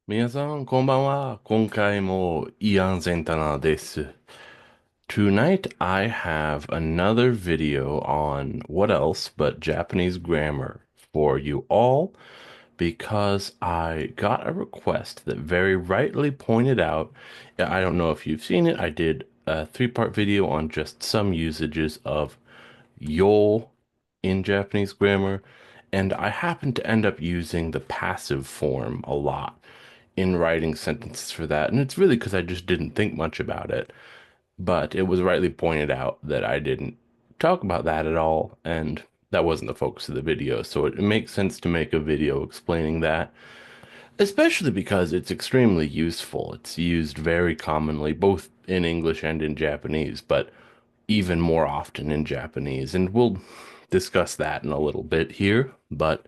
皆さん、こんばんは。今回もイアンゼンタナです。Tonight I have another video on what else but Japanese grammar for you all because I got a request that very rightly pointed out. I don't know if you've seen it. I did a three-part video on just some usages of yo in Japanese grammar, and I happen to end up using the passive form a lot in writing sentences for that. And it's really because I just didn't think much about it. But it was rightly pointed out that I didn't talk about that at all, and that wasn't the focus of the video. So it makes sense to make a video explaining that, especially because it's extremely useful. It's used very commonly, both in English and in Japanese, but even more often in Japanese. And we'll discuss that in a little bit here. But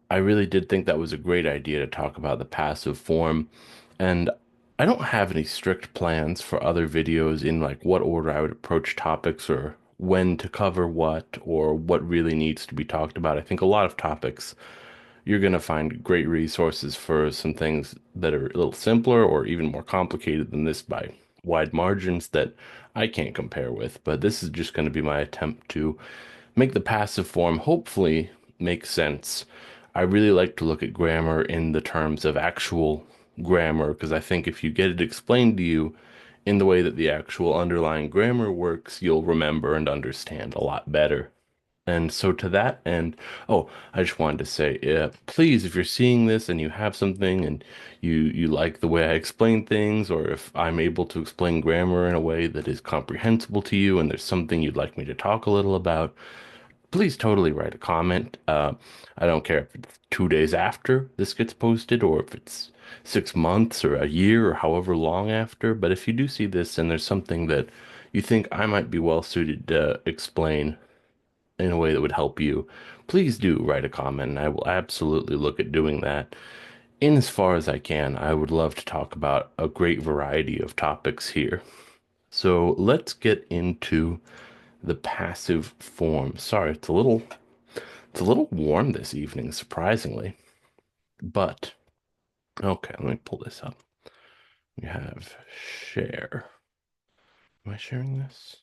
I really did think that was a great idea to talk about the passive form. And I don't have any strict plans for other videos in like what order I would approach topics or when to cover what or what really needs to be talked about. I think a lot of topics you're going to find great resources for some things that are a little simpler or even more complicated than this by wide margins that I can't compare with. But this is just going to be my attempt to make the passive form hopefully make sense. I really like to look at grammar in the terms of actual grammar because I think if you get it explained to you in the way that the actual underlying grammar works, you'll remember and understand a lot better. And so to that end, oh, I just wanted to say, please, if you're seeing this and you have something and you like the way I explain things, or if I'm able to explain grammar in a way that is comprehensible to you, and there's something you'd like me to talk a little about, please totally write a comment. I don't care if it's 2 days after this gets posted or if it's 6 months or a year or however long after. But if you do see this and there's something that you think I might be well suited to explain in a way that would help you, please do write a comment, and I will absolutely look at doing that. In as far as I can, I would love to talk about a great variety of topics here. So let's get into the passive form. Sorry, it's a little warm this evening, surprisingly. But okay, let me pull this up. We have share. Am I sharing this?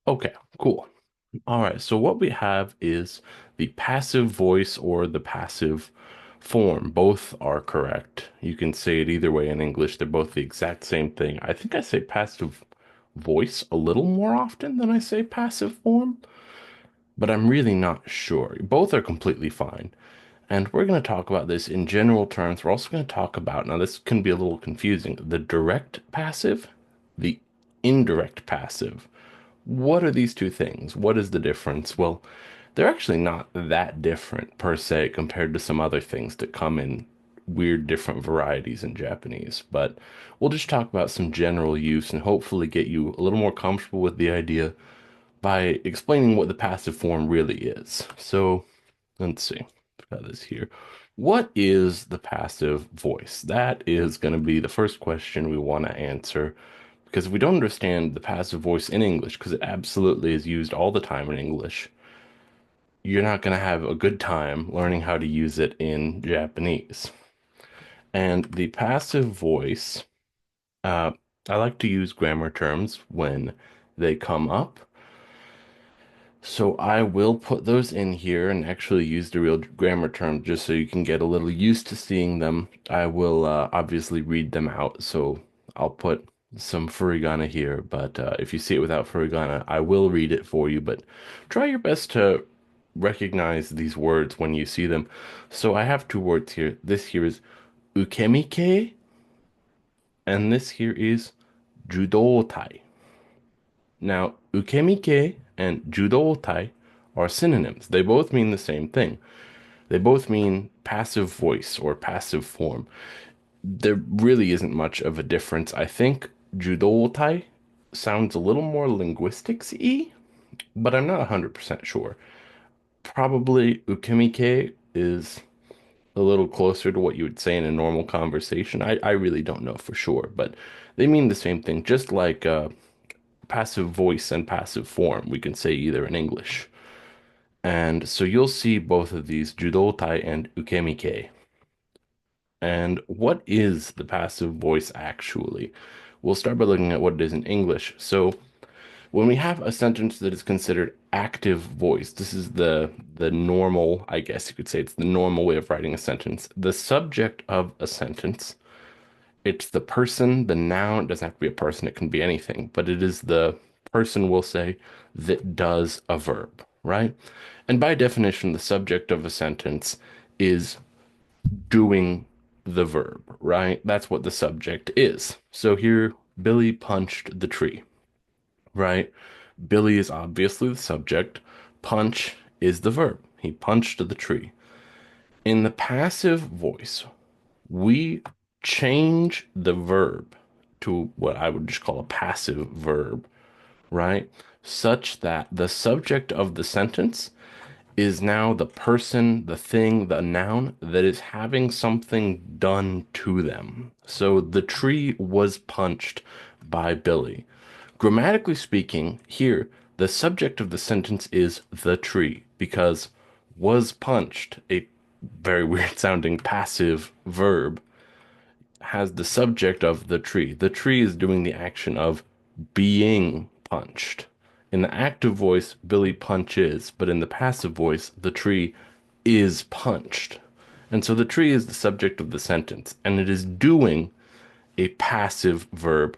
Okay, cool. All right, so what we have is the passive voice or the passive form. Both are correct. You can say it either way in English. They're both the exact same thing. I think I say passive voice a little more often than I say passive form, but I'm really not sure. Both are completely fine. And we're going to talk about this in general terms. We're also going to talk about, now this can be a little confusing, the direct passive, the indirect passive. What are these two things? What is the difference? Well, they're actually not that different per se compared to some other things that come in weird different varieties in Japanese. But we'll just talk about some general use and hopefully get you a little more comfortable with the idea by explaining what the passive form really is. So let's see. Got this here. What is the passive voice? That is going to be the first question we want to answer because if we don't understand the passive voice in English, because it absolutely is used all the time in English, you're not going to have a good time learning how to use it in Japanese. And the passive voice, uh, I like to use grammar terms when they come up. So I will put those in here and actually use the real grammar term just so you can get a little used to seeing them. I will obviously read them out, so I'll put some furigana here, but if you see it without furigana, I will read it for you, but try your best to recognize these words when you see them. So I have two words here. This here is ukemike, and this here is judotai. Now, ukemike and judotai are synonyms. They both mean the same thing. They both mean passive voice or passive form. There really isn't much of a difference. I think judotai sounds a little more linguistics-y, but I'm not 100% sure. Probably ukemike is a little closer to what you would say in a normal conversation. I really don't know for sure, but they mean the same thing, just like passive voice and passive form. We can say either in English. And so you'll see both of these, judotai and ukemike. And what is the passive voice actually? We'll start by looking at what it is in English. So when we have a sentence that is considered active voice, this is the normal, I guess you could say it's the normal way of writing a sentence. The subject of a sentence, it's the person, the noun, it doesn't have to be a person, it can be anything, but it is the person, we'll say, that does a verb, right? And by definition, the subject of a sentence is doing the verb, right? That's what the subject is. So here, Billy punched the tree, right? Billy is obviously the subject. Punch is the verb. He punched the tree. In the passive voice, we change the verb to what I would just call a passive verb, right? Such that the subject of the sentence is now the person, the thing, the noun that is having something done to them. So the tree was punched by Billy. Grammatically speaking, here, the subject of the sentence is the tree because was punched, a very weird sounding passive verb, has the subject of the tree. The tree is doing the action of being punched. In the active voice, Billy punches, but in the passive voice, the tree is punched. And so the tree is the subject of the sentence, and it is doing a passive verb.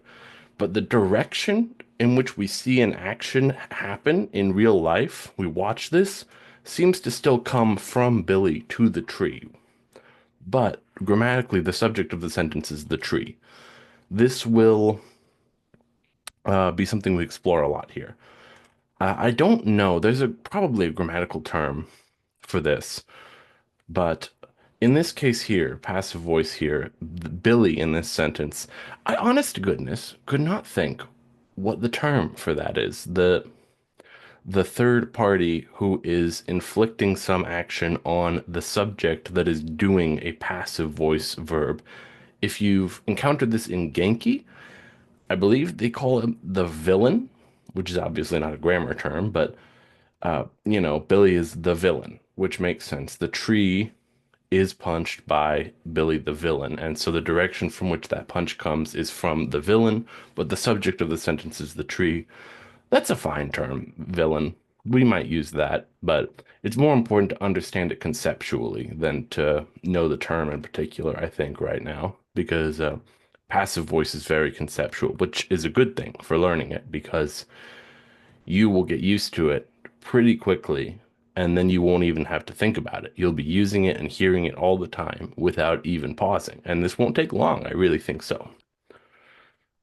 But the direction in which we see an action happen in real life, we watch this, seems to still come from Billy to the tree. But grammatically, the subject of the sentence is the tree. This will be something we explore a lot here. I don't know. There's probably a grammatical term for this, but in this case here, passive voice here, Billy in this sentence, I honest to goodness could not think what the term for that is. The third party who is inflicting some action on the subject that is doing a passive voice verb. If you've encountered this in Genki, I believe they call him the villain, which is obviously not a grammar term, but Billy is the villain, which makes sense. The tree is punched by Billy the villain, and so the direction from which that punch comes is from the villain, but the subject of the sentence is the tree. That's a fine term, villain. We might use that, but it's more important to understand it conceptually than to know the term in particular, I think, right now, because passive voice is very conceptual, which is a good thing for learning it because you will get used to it pretty quickly, and then you won't even have to think about it. You'll be using it and hearing it all the time without even pausing, and this won't take long. I really think so.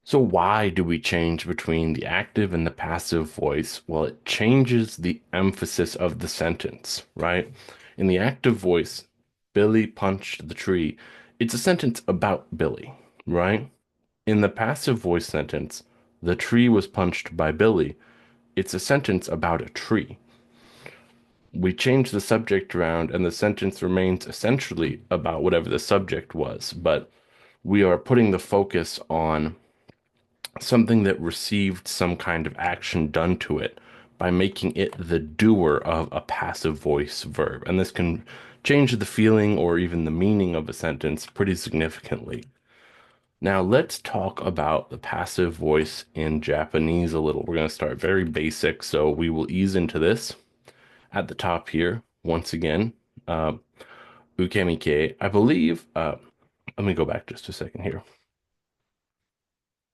So why do we change between the active and the passive voice? Well, it changes the emphasis of the sentence, right? In the active voice, Billy punched the tree. It's a sentence about Billy, right? In the passive voice sentence, the tree was punched by Billy. It's a sentence about a tree. We change the subject around, and the sentence remains essentially about whatever the subject was, but we are putting the focus on something that received some kind of action done to it by making it the doer of a passive voice verb. And this can change the feeling or even the meaning of a sentence pretty significantly. Now, let's talk about the passive voice in Japanese a little. We're going to start very basic, so we will ease into this. At the top here, once again, uh, ukemike. I believe, let me go back just a second here.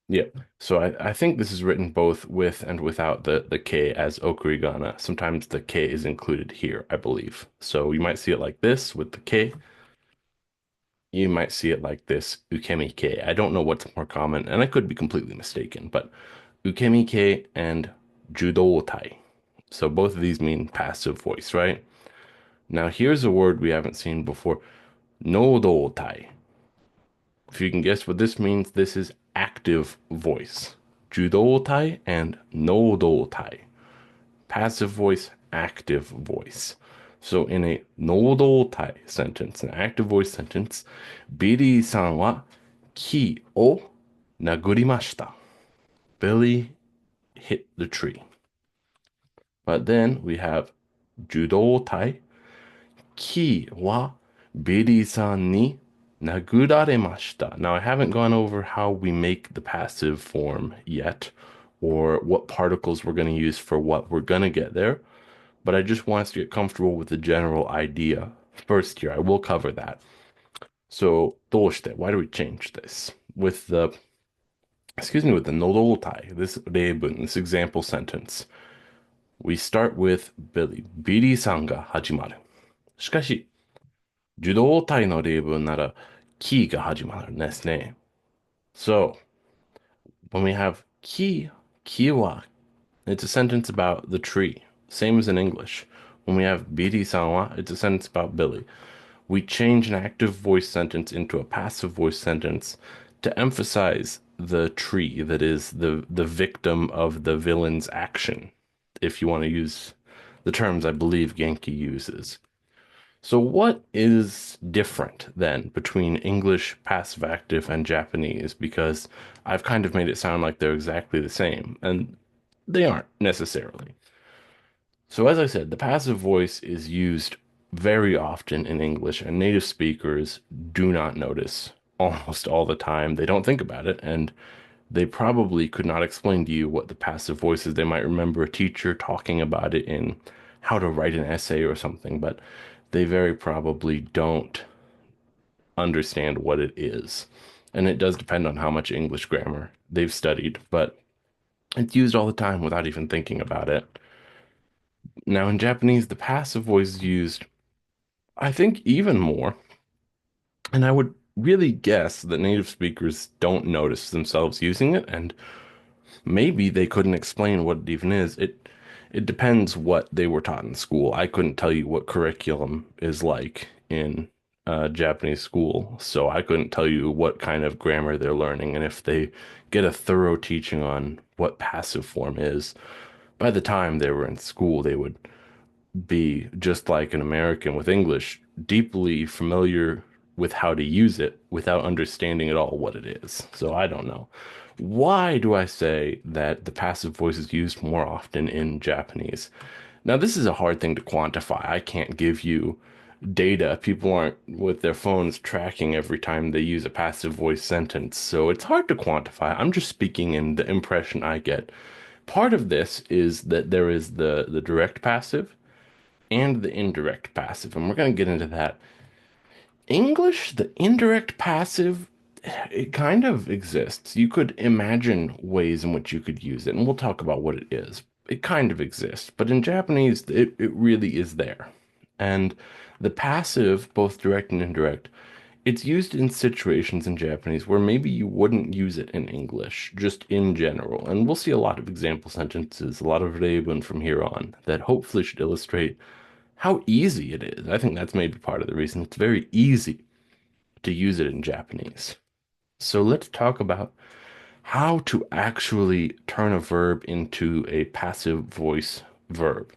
Yeah. So I think this is written both with and without the K as okurigana. Sometimes the K is included here, I believe. So you might see it like this with the K. You might see it like this, ukemike. I don't know what's more common, and I could be completely mistaken, but ukemike and judotai. So both of these mean passive voice, right? Now here's a word we haven't seen before, nodotai. If you can guess what this means, this is active voice. Judotai and nodotai. Passive voice, active voice. So in a nodotai sentence, an active voice sentence, Billy-san wa ki o nagurimashita. Billy hit the tree. But then we have judotai, ki wa Billy-san ni Naguraremashita. Now, I haven't gone over how we make the passive form yet, or what particles we're going to use for what we're going to get there, but I just want us to get comfortable with the general idea. First here, I will cover that. So, どうして? Why do we change this? With the norotai, this 例文, this example sentence, we start with Billy. Billy さんが始まる。しかし、受動体の例文なら、キーが始まるんですね。So, when we have ki wa, it's a sentence about the tree, same as in English. When we have Biri-san wa, it's a sentence about Billy. We change an active voice sentence into a passive voice sentence to emphasize the tree that is the victim of the villain's action, if you want to use the terms I believe Genki uses. So what is different then between English passive active and Japanese? Because I've kind of made it sound like they're exactly the same, and they aren't necessarily. So as I said, the passive voice is used very often in English, and native speakers do not notice almost all the time. They don't think about it, and they probably could not explain to you what the passive voice is. They might remember a teacher talking about it in how to write an essay or something, but they very probably don't understand what it is. And it does depend on how much English grammar they've studied, but it's used all the time without even thinking about it. Now, in Japanese, the passive voice is used, I think, even more. And I would really guess that native speakers don't notice themselves using it, and maybe they couldn't explain what it even is. It depends what they were taught in school. I couldn't tell you what curriculum is like in Japanese school, so I couldn't tell you what kind of grammar they're learning and if they get a thorough teaching on what passive form is. By the time they were in school, they would be just like an American with English, deeply familiar with how to use it without understanding at all what it is. So I don't know. Why do I say that the passive voice is used more often in Japanese? Now, this is a hard thing to quantify. I can't give you data. People aren't with their phones tracking every time they use a passive voice sentence. So it's hard to quantify. I'm just speaking in the impression I get. Part of this is that there is the direct passive and the indirect passive, and we're going to get into that. English, the indirect passive, it kind of exists. You could imagine ways in which you could use it, and we'll talk about what it is. It kind of exists, but in Japanese, it really is there. And the passive, both direct and indirect, it's used in situations in Japanese where maybe you wouldn't use it in English, just in general. And we'll see a lot of example sentences, a lot of reibun from here on that hopefully should illustrate how easy it is. I think that's maybe part of the reason. It's very easy to use it in Japanese. So let's talk about how to actually turn a verb into a passive voice verb.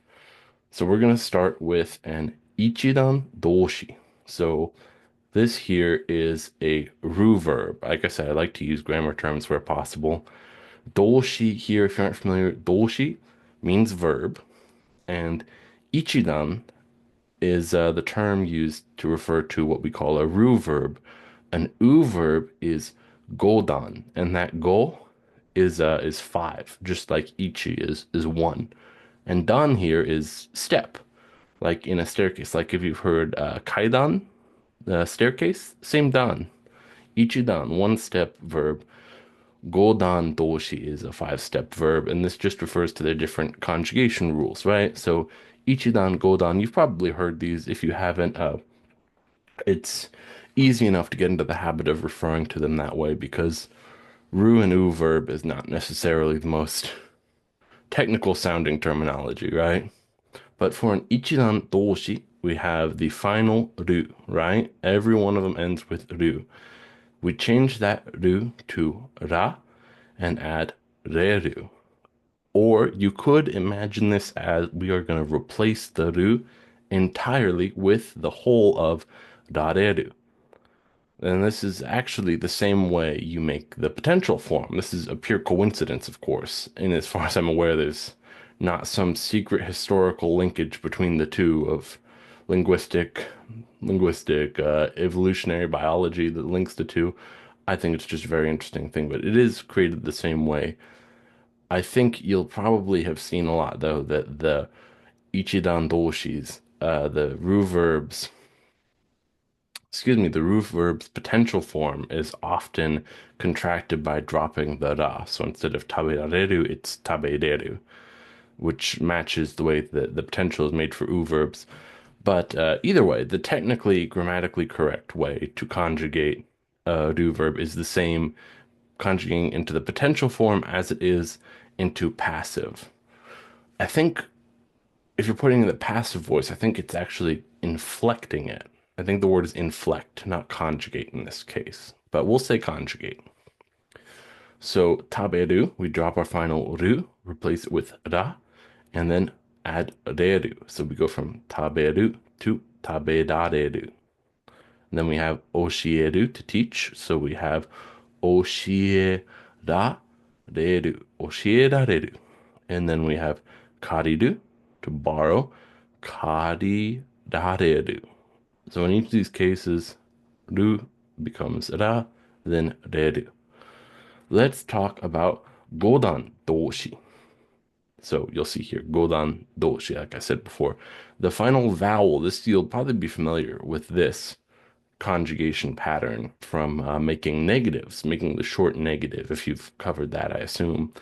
So we're going to start with an ichidan doshi. So this here is a ru verb. Like I said, I like to use grammar terms where possible. Doshi here, if you aren't familiar, doshi means verb, and ichidan is the term used to refer to what we call a ru verb. An u verb is godan, and that go is five, just like ichi is one. And dan here is step, like in a staircase. Like if you've heard kaidan, staircase, same dan. Ichidan, one step verb. Godan doshi is a five-step verb, and this just refers to their different conjugation rules, right? So ichidan, godan, you've probably heard these. If you haven't, it's easy enough to get into the habit of referring to them that way because ru and u verb is not necessarily the most technical sounding terminology, right? But for an ichidan doshi, we have the final ru, right? Every one of them ends with ru. We change that ru to ra and add reru. Or you could imagine this as we are going to replace the ru entirely with the whole of rareru. And this is actually the same way you make the potential form. This is a pure coincidence, of course. And as far as I'm aware, there's not some secret historical linkage between the two of linguistic linguistic, evolutionary biology that links the two. I think it's just a very interesting thing, but it is created the same way. I think you'll probably have seen a lot, though, that the ichidan doshis, the roof verbs, excuse me, the roof verb's potential form is often contracted by dropping the ra. So instead of taberareru, it's tabereru, which matches the way that the potential is made for u verbs. But either way, the technically grammatically correct way to conjugate a do verb is the same conjugating into the potential form as it is into passive. I think if you're putting in the passive voice, I think it's actually inflecting it. I think the word is inflect, not conjugate in this case, but we'll say conjugate. So taberu, we drop our final ru, replace it with ra, and then add reru. So we go from taberu to tabedareru. And then we have oshieru to teach. So we have oshierareru, oshierareru. And then we have kariru to borrow, karirareru. So in each of these cases, ru becomes ra, then reru. Let's talk about godan doshi. So you'll see here, godan doshi, like I said before. The final vowel, this you'll probably be familiar with this conjugation pattern from making negatives, making the short negative, if you've covered that, I assume.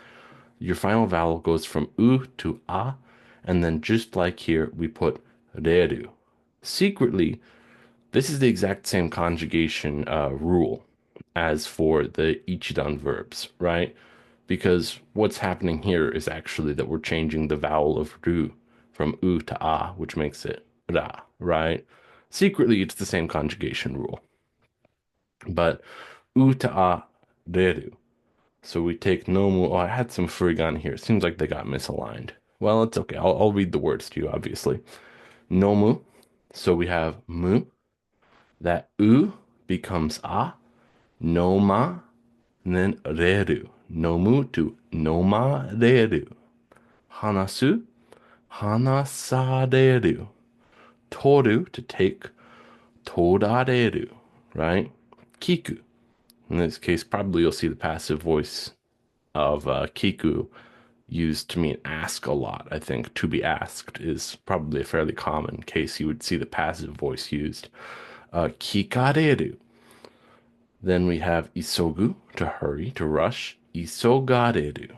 Your final vowel goes from u to a, and then just like here, we put reru. Secretly, this is the exact same conjugation rule as for the ichidan verbs, right? Because what's happening here is actually that we're changing the vowel of ru from u to a, which makes it ra, right? Secretly, it's the same conjugation rule. But u to a reru. So we take nomu. Oh, I had some furigan here. Seems like they got misaligned. Well, it's okay. I'll read the words to you, obviously. Nomu. So we have mu. That u becomes a. Noma. And then reru. Nomu to noma reru. Hanasu. Hanasareru. Toru to take. Torareru. Right? Kiku. In this case, probably you'll see the passive voice of kiku used to mean ask a lot. I think to be asked is probably a fairly common case you would see the passive voice used. Kikareru. Then we have isogu, to hurry, to rush. Isogareru.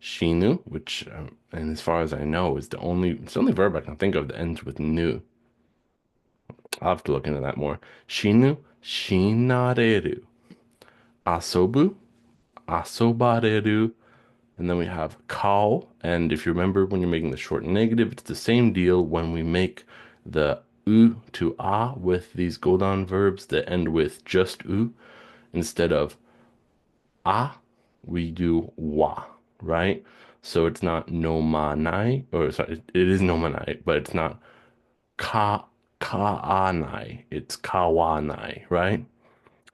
Shinu, which, and as far as I know, is it's the only verb I can think of that ends with nu. I'll have to look into that more. Shinu, shinareru. Asobu, asobareru. And then we have kao. And if you remember when you're making the short negative, it's the same deal when we make the u to a with these godan verbs that end with just u. Instead of a, we do wa, right? So it's not no manai, or sorry, it is no manai, but it's not ka kaanai, it's kawanai, right?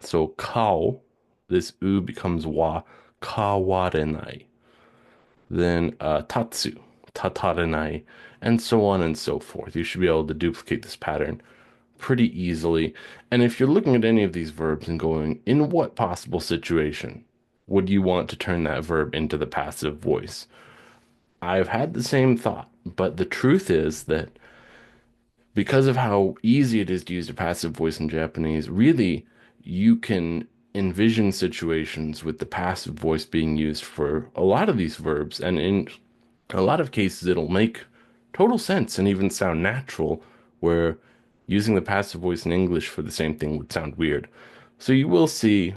So kao, this u becomes wa, kawarenai. Then tatsu, tatarenai, and so on and so forth. You should be able to duplicate this pattern pretty easily. And if you're looking at any of these verbs and going, in what possible situation would you want to turn that verb into the passive voice? I've had the same thought, but the truth is that because of how easy it is to use a passive voice in Japanese, really you can envision situations with the passive voice being used for a lot of these verbs. And in a lot of cases, it'll make total sense and even sound natural, where using the passive voice in English for the same thing would sound weird. So you will see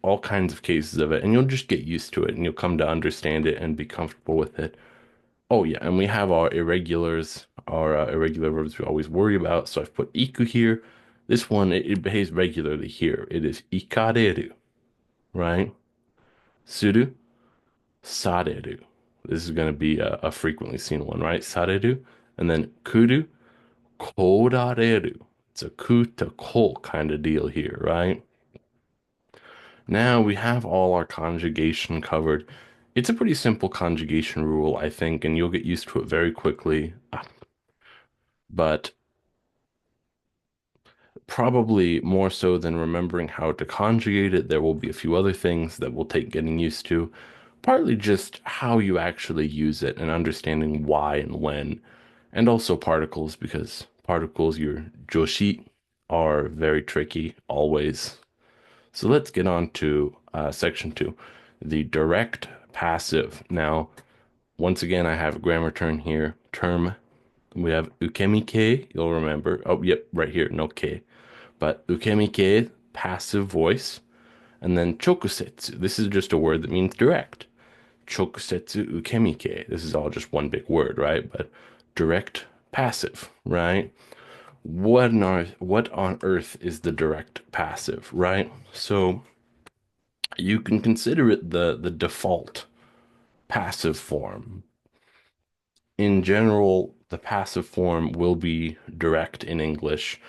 all kinds of cases of it, and you'll just get used to it and you'll come to understand it and be comfortable with it. Oh yeah, and we have our irregulars, our irregular verbs we always worry about. So I've put iku here. This one, it behaves regularly here. It is ikareru, right? Suru, sareru. This is going to be a frequently seen one, right? Sareru. And then kuru, korareru. It's a ku to ko kind of deal here, right? Now we have all our conjugation covered. It's a pretty simple conjugation rule, I think, and you'll get used to it very quickly. But Probably more so than remembering how to conjugate it, there will be a few other things that will take getting used to. Partly just how you actually use it and understanding why and when, and also particles, because particles, your joshi, are very tricky always. So let's get on to section two, the direct passive. Now, once again, I have a grammar term here. We have ukemike, you'll remember. Oh, yep, right here, no K. But ukemike, passive voice. And then chokusetsu. This is just a word that means direct. Chokusetsu ukemike. This is all just one big word, right? But direct passive, right? What on earth is the direct passive, right? So you can consider it the default passive form. In general, the passive form will be direct in English.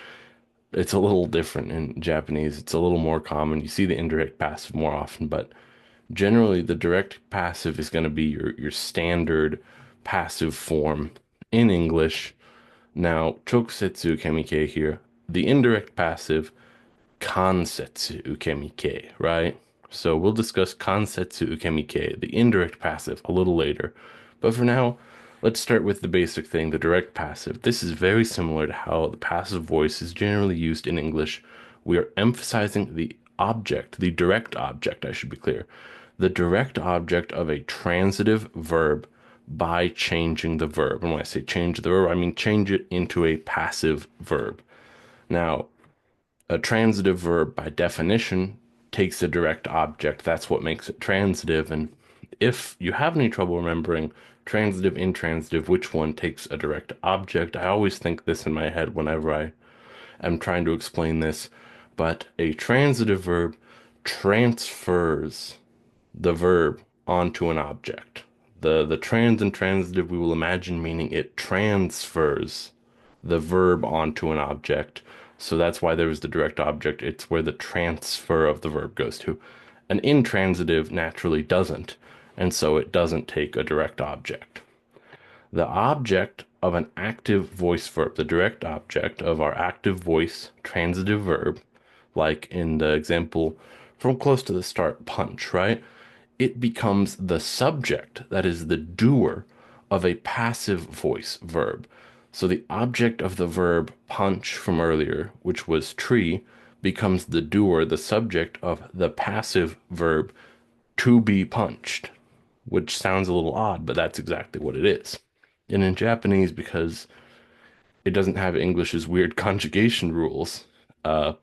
It's a little different in Japanese. It's a little more common. You see the indirect passive more often, but generally the direct passive is going to be your standard passive form in English. Now, chokusetsu ukemike here, the indirect passive kansetsu ukemike, right? So we'll discuss kansetsu ukemike, the indirect passive, a little later. But for now, let's start with the basic thing, the direct passive. This is very similar to how the passive voice is generally used in English. We are emphasizing the object, the direct object, I should be clear, the direct object of a transitive verb by changing the verb. And when I say change the verb, I mean change it into a passive verb. Now, a transitive verb, by definition, takes a direct object. That's what makes it transitive. And if you have any trouble remembering transitive, intransitive, which one takes a direct object, I always think this in my head whenever I am trying to explain this. But a transitive verb transfers the verb onto an object. The trans and transitive we will imagine meaning it transfers the verb onto an object. So that's why there is the direct object. It's where the transfer of the verb goes to. An intransitive naturally doesn't, and so it doesn't take a direct object. The object of an active voice verb, the direct object of our active voice transitive verb, like in the example from close to the start, punch, right? It becomes the subject, that is the doer of a passive voice verb. So the object of the verb punch from earlier, which was tree, becomes the doer, the subject of the passive verb to be punched, which sounds a little odd, but that's exactly what it is. And in Japanese, because it doesn't have English's weird conjugation rules, uh,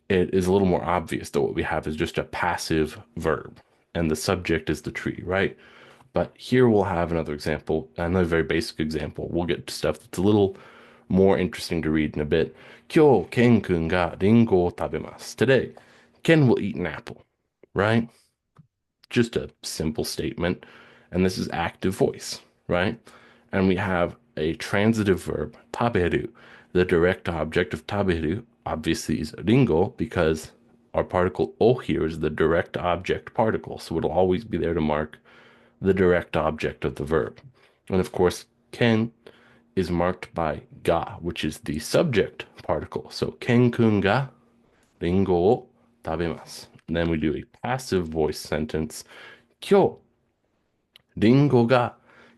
it is a little more obvious that what we have is just a passive verb, and the subject is the tree, right? But here we'll have another example, another very basic example. We'll get to stuff that's a little more interesting to read in a bit. Kyo Ken-kun ga ringo o tabemasu. Today, Ken will eat an apple, right? Just a simple statement. And this is active voice, right? And we have a transitive verb, taberu. The direct object of taberu obviously is ringo because our particle o here is the direct object particle. So it'll always be there to mark the direct object of the verb. And of course, ken is marked by ga, which is the subject particle. So ken-kun ga ringo o tabemasu. And then we do a passive voice sentence. Kyo ringo ga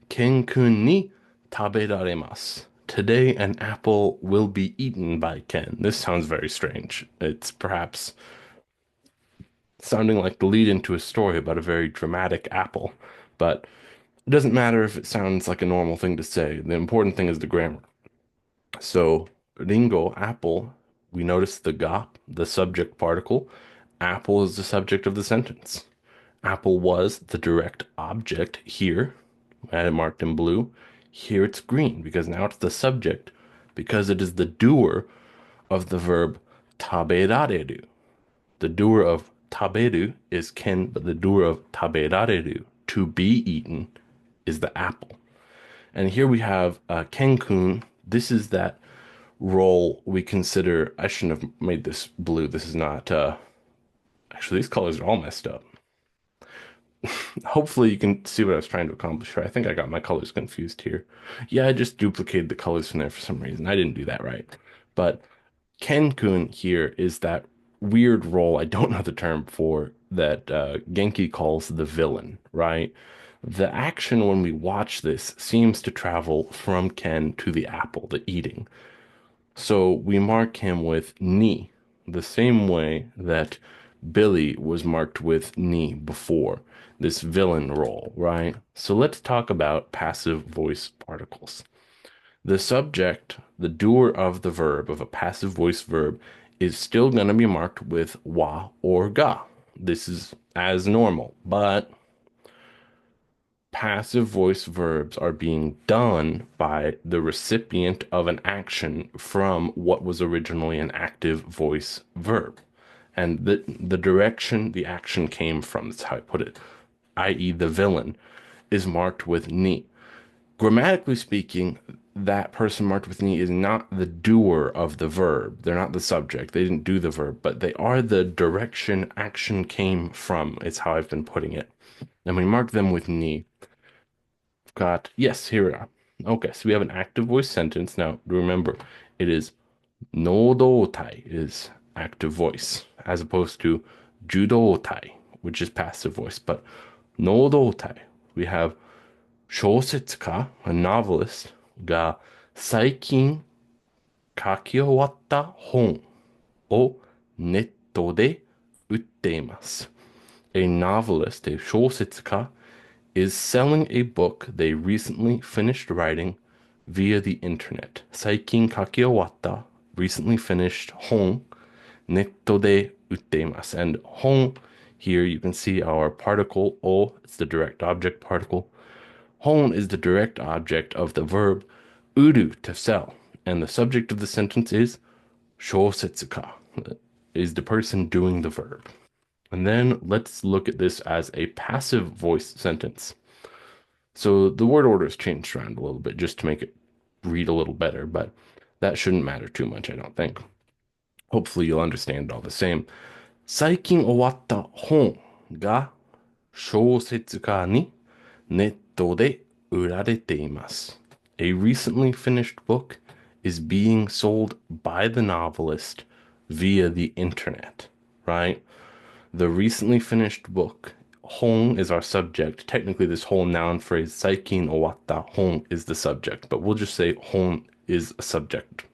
ken-kun ni taberaremasu. Today, an apple will be eaten by Ken. This sounds very strange. It's perhaps sounding like the lead into a story about a very dramatic apple, but it doesn't matter if it sounds like a normal thing to say. The important thing is the grammar. So, ringo, apple, we notice the ga, the subject particle. Apple is the subject of the sentence. Apple was the direct object here. I had it marked in blue. Here it's green because now it's the subject because it is the doer of the verb taberareru. The doer of taberu is ken, but the doer of taberareru, to be eaten, is the apple. And here we have Ken-kun. This is that role we consider. I shouldn't have made this blue. This is not. Actually, these colors are all messed up. Hopefully, you can see what I was trying to accomplish here. I think I got my colors confused here. Yeah, I just duplicated the colors from there for some reason. I didn't do that right. But Ken-kun here is that weird role, I don't know the term for, that Genki calls the villain, right? The action when we watch this seems to travel from Ken to the apple, the eating. So we mark him with ni, the same way that Billy was marked with ni before, this villain role, right? So let's talk about passive voice particles. The subject, the doer of the verb, of a passive voice verb, is still going to be marked with wa or ga. This is as normal, but passive voice verbs are being done by the recipient of an action from what was originally an active voice verb. And the direction the action came from, that's how I put it, i.e., the villain, is marked with ni. Grammatically speaking, that person marked with ni is not the doer of the verb. They're not the subject. They didn't do the verb, but they are the direction action came from, is how I've been putting it. And we mark them with ni. Got, yes, here we are. Okay, so we have an active voice sentence. Now, remember, it is nodotai is active voice, as opposed to judotai, which is passive voice. But nodotai, we have 小説家, a novelist, が最近書き終わった本をネットで売っています。A novelist, a 小説家, is selling a book they recently finished writing via the internet. 最近書き終わった, recently finished 本, ネットで売っています. And 本, here you can see our particle o, it's the direct object particle. Hon is the direct object of the verb uru, to sell, and the subject of the sentence is shosetsuka, is the person doing the verb. And then let's look at this as a passive voice sentence. So the word order is changed around a little bit just to make it read a little better, but that shouldn't matter too much, I don't think. Hopefully you'll understand it all the same. 最近終わった本が小説家にネットで売られています. A recently finished book is being sold by the novelist via the internet, right? The recently finished book, 本 is our subject. Technically, this whole noun phrase, 最近終わった本 is the subject, but we'll just say 本 is a subject.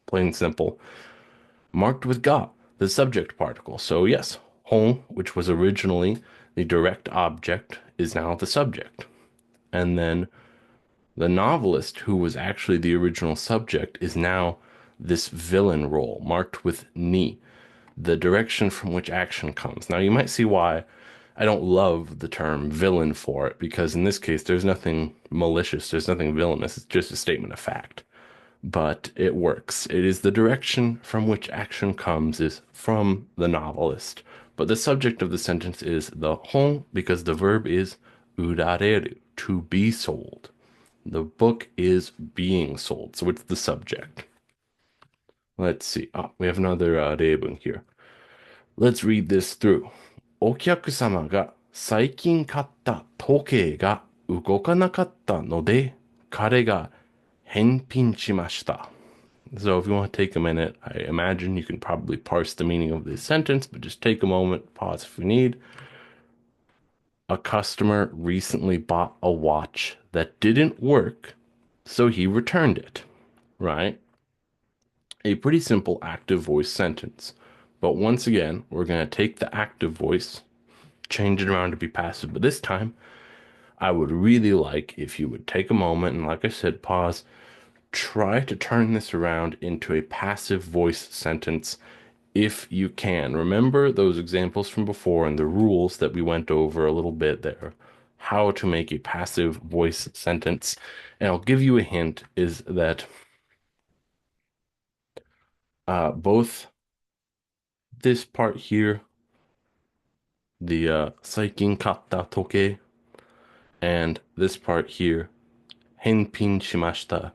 Plain and simple. Marked with ga, the subject particle. So yes, 本, which was originally the direct object, is now the subject. And then the novelist, who was actually the original subject, is now this villain role, marked with ni, the direction from which action comes. Now, you might see why I don't love the term villain for it, because in this case, there's nothing malicious, there's nothing villainous, it's just a statement of fact. But it works. It is the direction from which action comes is from the novelist. But the subject of the sentence is the hon, because the verb is urareru, to be sold. The book is being sold, so it's the subject. Let's see. We have another 例文 here. Let's read this through. お客様が最近買った時計が動かなかったので、彼が返品しました. So if you want to take a minute, I imagine you can probably parse the meaning of this sentence, but just take a moment, pause if you need. A customer recently bought a watch that didn't work, so he returned it, right? A pretty simple active voice sentence. But once again, we're going to take the active voice, change it around to be passive. But this time, I would really like if you would take a moment and, like I said, pause, try to turn this around into a passive voice sentence if you can. Remember those examples from before and the rules that we went over a little bit there. How to make a passive voice sentence. And I'll give you a hint is that both this part here, the 最近買った時計, and this part here, 返品しました.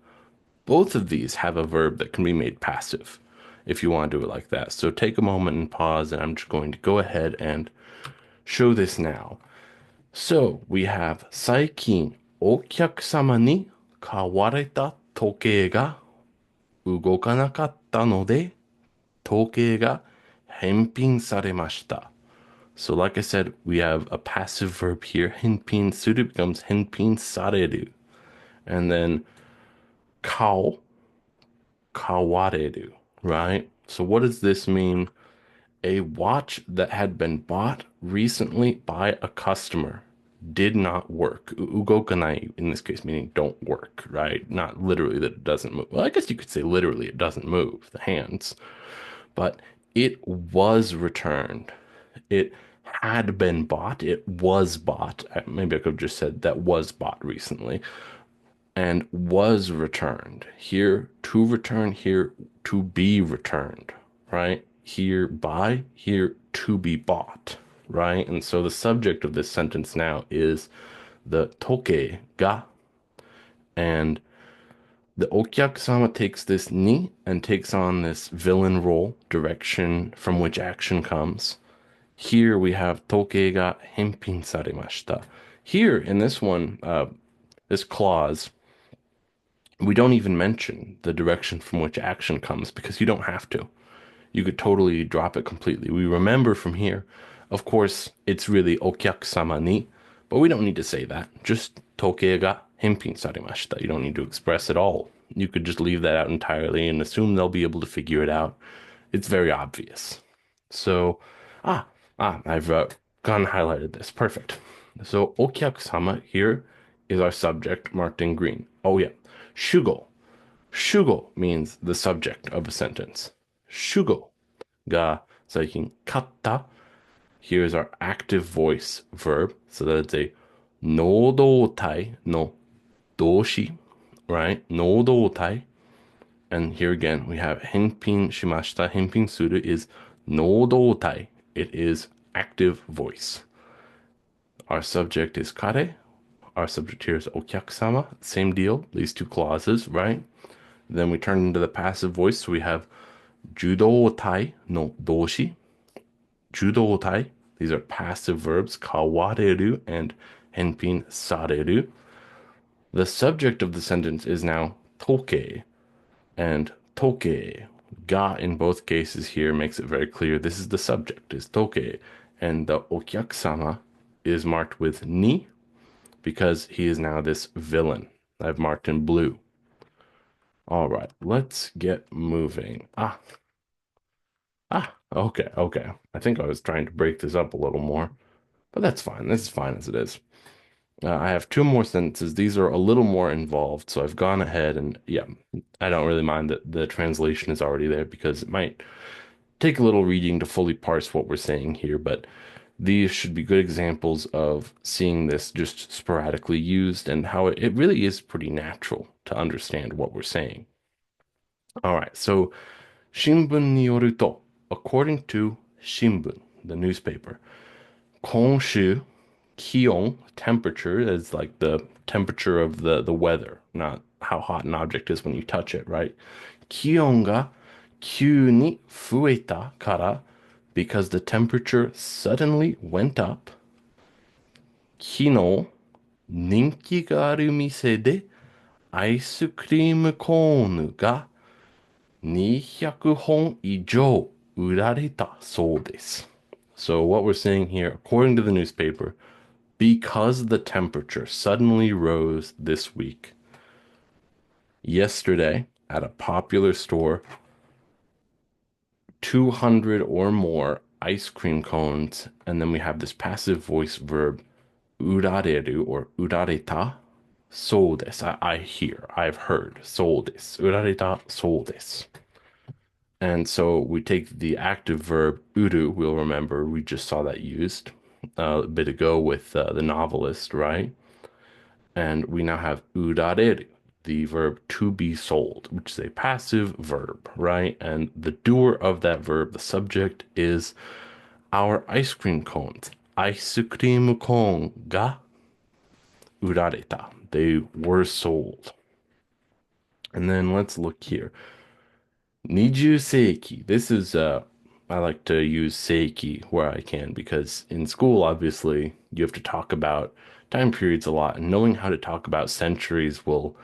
Both of these have a verb that can be made passive if you want to do it like that. So take a moment and pause, and I'm just going to go ahead and show this now. So we have 最近お客様に買われた時計が動かなかったので統計が返品されました。So like I said, we have a passive verb here. 返品する becomes 返品される. And then 買う kawareru, right? So what does this mean? A watch that had been bought recently by a customer did not work. Ugokanai in this case meaning don't work, right? Not literally that it doesn't move. Well, I guess you could say literally it doesn't move, the hands, but it was returned. It had been bought. It was bought. Maybe I could have just said that was bought recently and was returned. Here to return, here to be returned, right? Here by, here to be bought, right? And so the subject of this sentence now is the toke ga, and the okyakusama takes this ni and takes on this villain role, direction from which action comes. Here we have toke ga henpin saremashita. Here in this one, this clause, we don't even mention the direction from which action comes because you don't have to. You could totally drop it completely. We remember from here, of course, it's really okyakusama ni, but we don't need to say that. Just toke ga henpin sarimashita. You don't need to express it all. You could just leave that out entirely and assume they'll be able to figure it out. It's very obvious. So, I've gone and highlighted this. Perfect. So, okyakusama here is our subject marked in green. Oh, yeah. Shugo. Shugo means the subject of a sentence. Shugo ga saikin katta. Here's our active voice verb. So that's a nodoutai no doshi, right? Nodoutai. And here again, we have henpin shimashita. Henpin suru is nodoutai. It is active voice. Our subject is kare. Our subject here is okyakusama. Same deal. These two clauses, right? Then we turn into the passive voice. So we have judoutai no doshi. Judoutai. These are passive verbs. Kawareru and henpin sareru. The subject of the sentence is now toke. And toke, ga in both cases here makes it very clear this is the subject, is toke. And the okyakusama is marked with ni because he is now this villain. I've marked in blue. All right, let's get moving. Okay. I think I was trying to break this up a little more, but that's fine. This is fine as it is. I have two more sentences. These are a little more involved, so I've gone ahead and yeah, I don't really mind that the translation is already there because it might take a little reading to fully parse what we're saying here, but these should be good examples of seeing this just sporadically used and how it really is pretty natural to understand what we're saying. All right, so Shimbun ni yoru to, according to Shimbun, the newspaper, Konshu Kion, temperature is like the temperature of the weather, not how hot an object is when you touch it, right? Kion ga kyū ni fueta kara, because the temperature suddenly went up. Kino ninki ga aru mise de ice cream cone ga 200本以上売られたそうです. So what we're saying here, according to the newspaper, because the temperature suddenly rose this week, yesterday at a popular store, 200 or more ice cream cones, and then we have this passive voice verb, urareru or urareta, so desu. I hear, I've heard, so desu. Urareta, so desu. And so we take the active verb uru, we'll remember, we just saw that used a bit ago with the novelist, right? And we now have urareru, the verb to be sold, which is a passive verb, right? And the doer of that verb, the subject, is our ice cream cones. Ice cream cone ga urareta. They were sold. And then let's look here. Niju seiki. This is I like to use seiki where I can because in school obviously you have to talk about time periods a lot and knowing how to talk about centuries will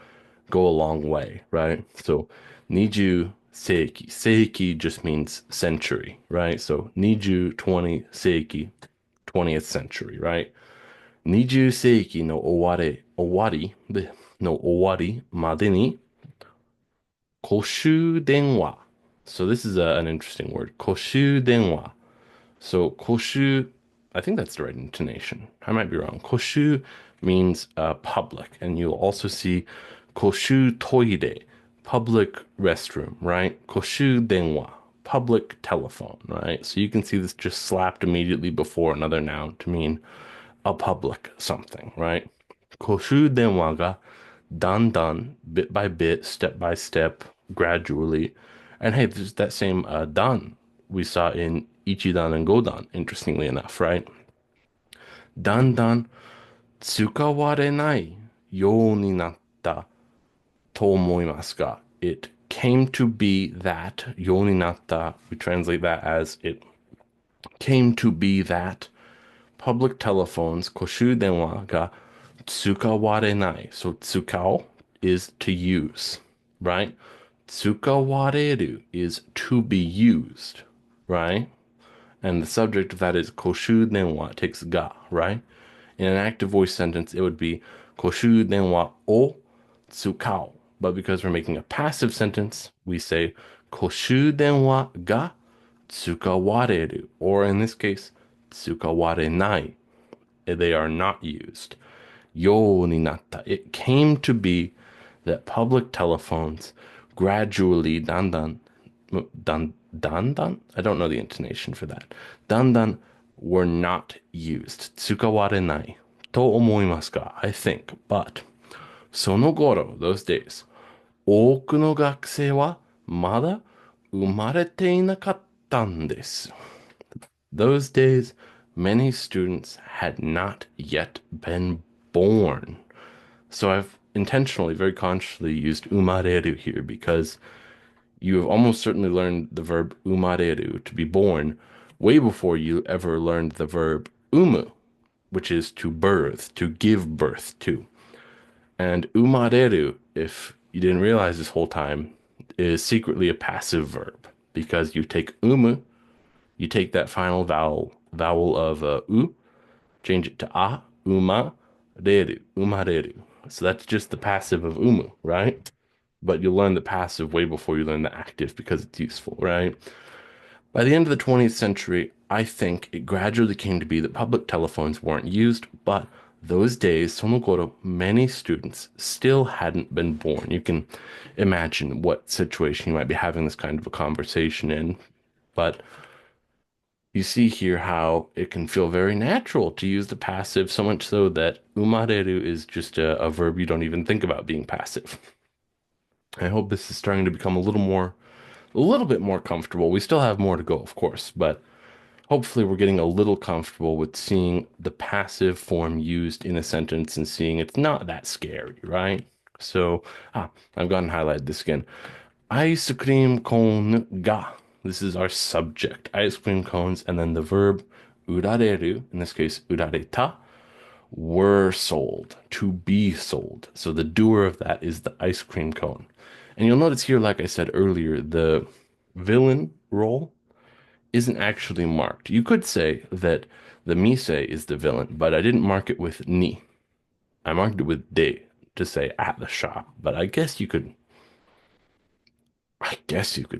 go a long way, right? So Niju Seiki. Seiki just means century, right? So 20, 20, seiki, 20th century, right? 20世紀の終わりまでに公衆電話. So this is an interesting word. 公衆電話. So 公衆, I think that's the right intonation. I might be wrong. 公衆 means public, and you'll also see 公衆トイレ, public restroom, right? 公衆電話, public telephone, right? So you can see this just slapped immediately before another noun to mean a public something, right? 公衆電話がだんだん, bit by bit, step by step, gradually. And hey, there's that same dan we saw in Ichidan and Godan, interestingly enough, right? だんだん使われないようになったと思いますが, it came to be that ようになった, we translate that as it came to be that public telephones 公衆電話が使われない. So 使う is to use, right? 使われる is to be used, right? And the subject of that is 公衆電話 takes ga, right? In an active voice sentence, it would be 公衆電話を使う. But because we're making a passive sentence, we say 公衆電話が使われる, or in this case, 使われない. They are not used. ようになった. It came to be that public telephones gradually, だんだん, I don't know the intonation for that. だんだん were not used. 使われないと思いますか? I think. But その頃, those days, 多くの学生はまだ生まれていなかったんです. Those days, many students had not yet been born. So I've intentionally, very consciously used umareru here because you have almost certainly learned the verb umareru, to be born, way before you ever learned the verb umu, which is to birth, to give birth to. And umareru, if you didn't realize this whole time, is secretly a passive verb because you take umu, you take that final vowel of u, change it to a, umareru. So that's just the passive of umu, right? But you'll learn the passive way before you learn the active because it's useful, right? By the end of the 20th century, I think it gradually came to be that public telephones weren't used, but those days, その頃, many students still hadn't been born. You can imagine what situation you might be having this kind of a conversation in, but you see here how it can feel very natural to use the passive, so much so that umareru is just a verb you don't even think about being passive. I hope this is starting to become a little bit more comfortable. We still have more to go, of course, but hopefully we're getting a little comfortable with seeing the passive form used in a sentence and seeing it's not that scary, right? So, I've gone and highlighted this again. Ice cream cone ga. This is our subject. Ice cream cones, and then the verb urareru, in this case urareta, were sold, to be sold. So the doer of that is the ice cream cone. And you'll notice here, like I said earlier, the villain role isn't actually marked. You could say that the mise is the villain, but I didn't mark it with ni. I marked it with de to say at the shop. But I guess you could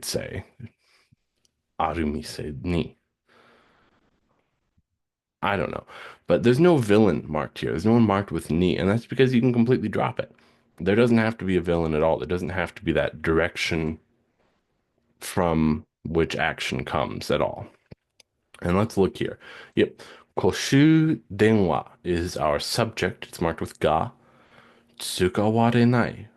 say arumise ni. I don't know. But there's no villain marked here. There's no one marked with ni, and that's because you can completely drop it. There doesn't have to be a villain at all. There doesn't have to be that direction from which action comes at all. And let's look here. Yep. 公衆電話 is our subject. It's marked with ga. 使われない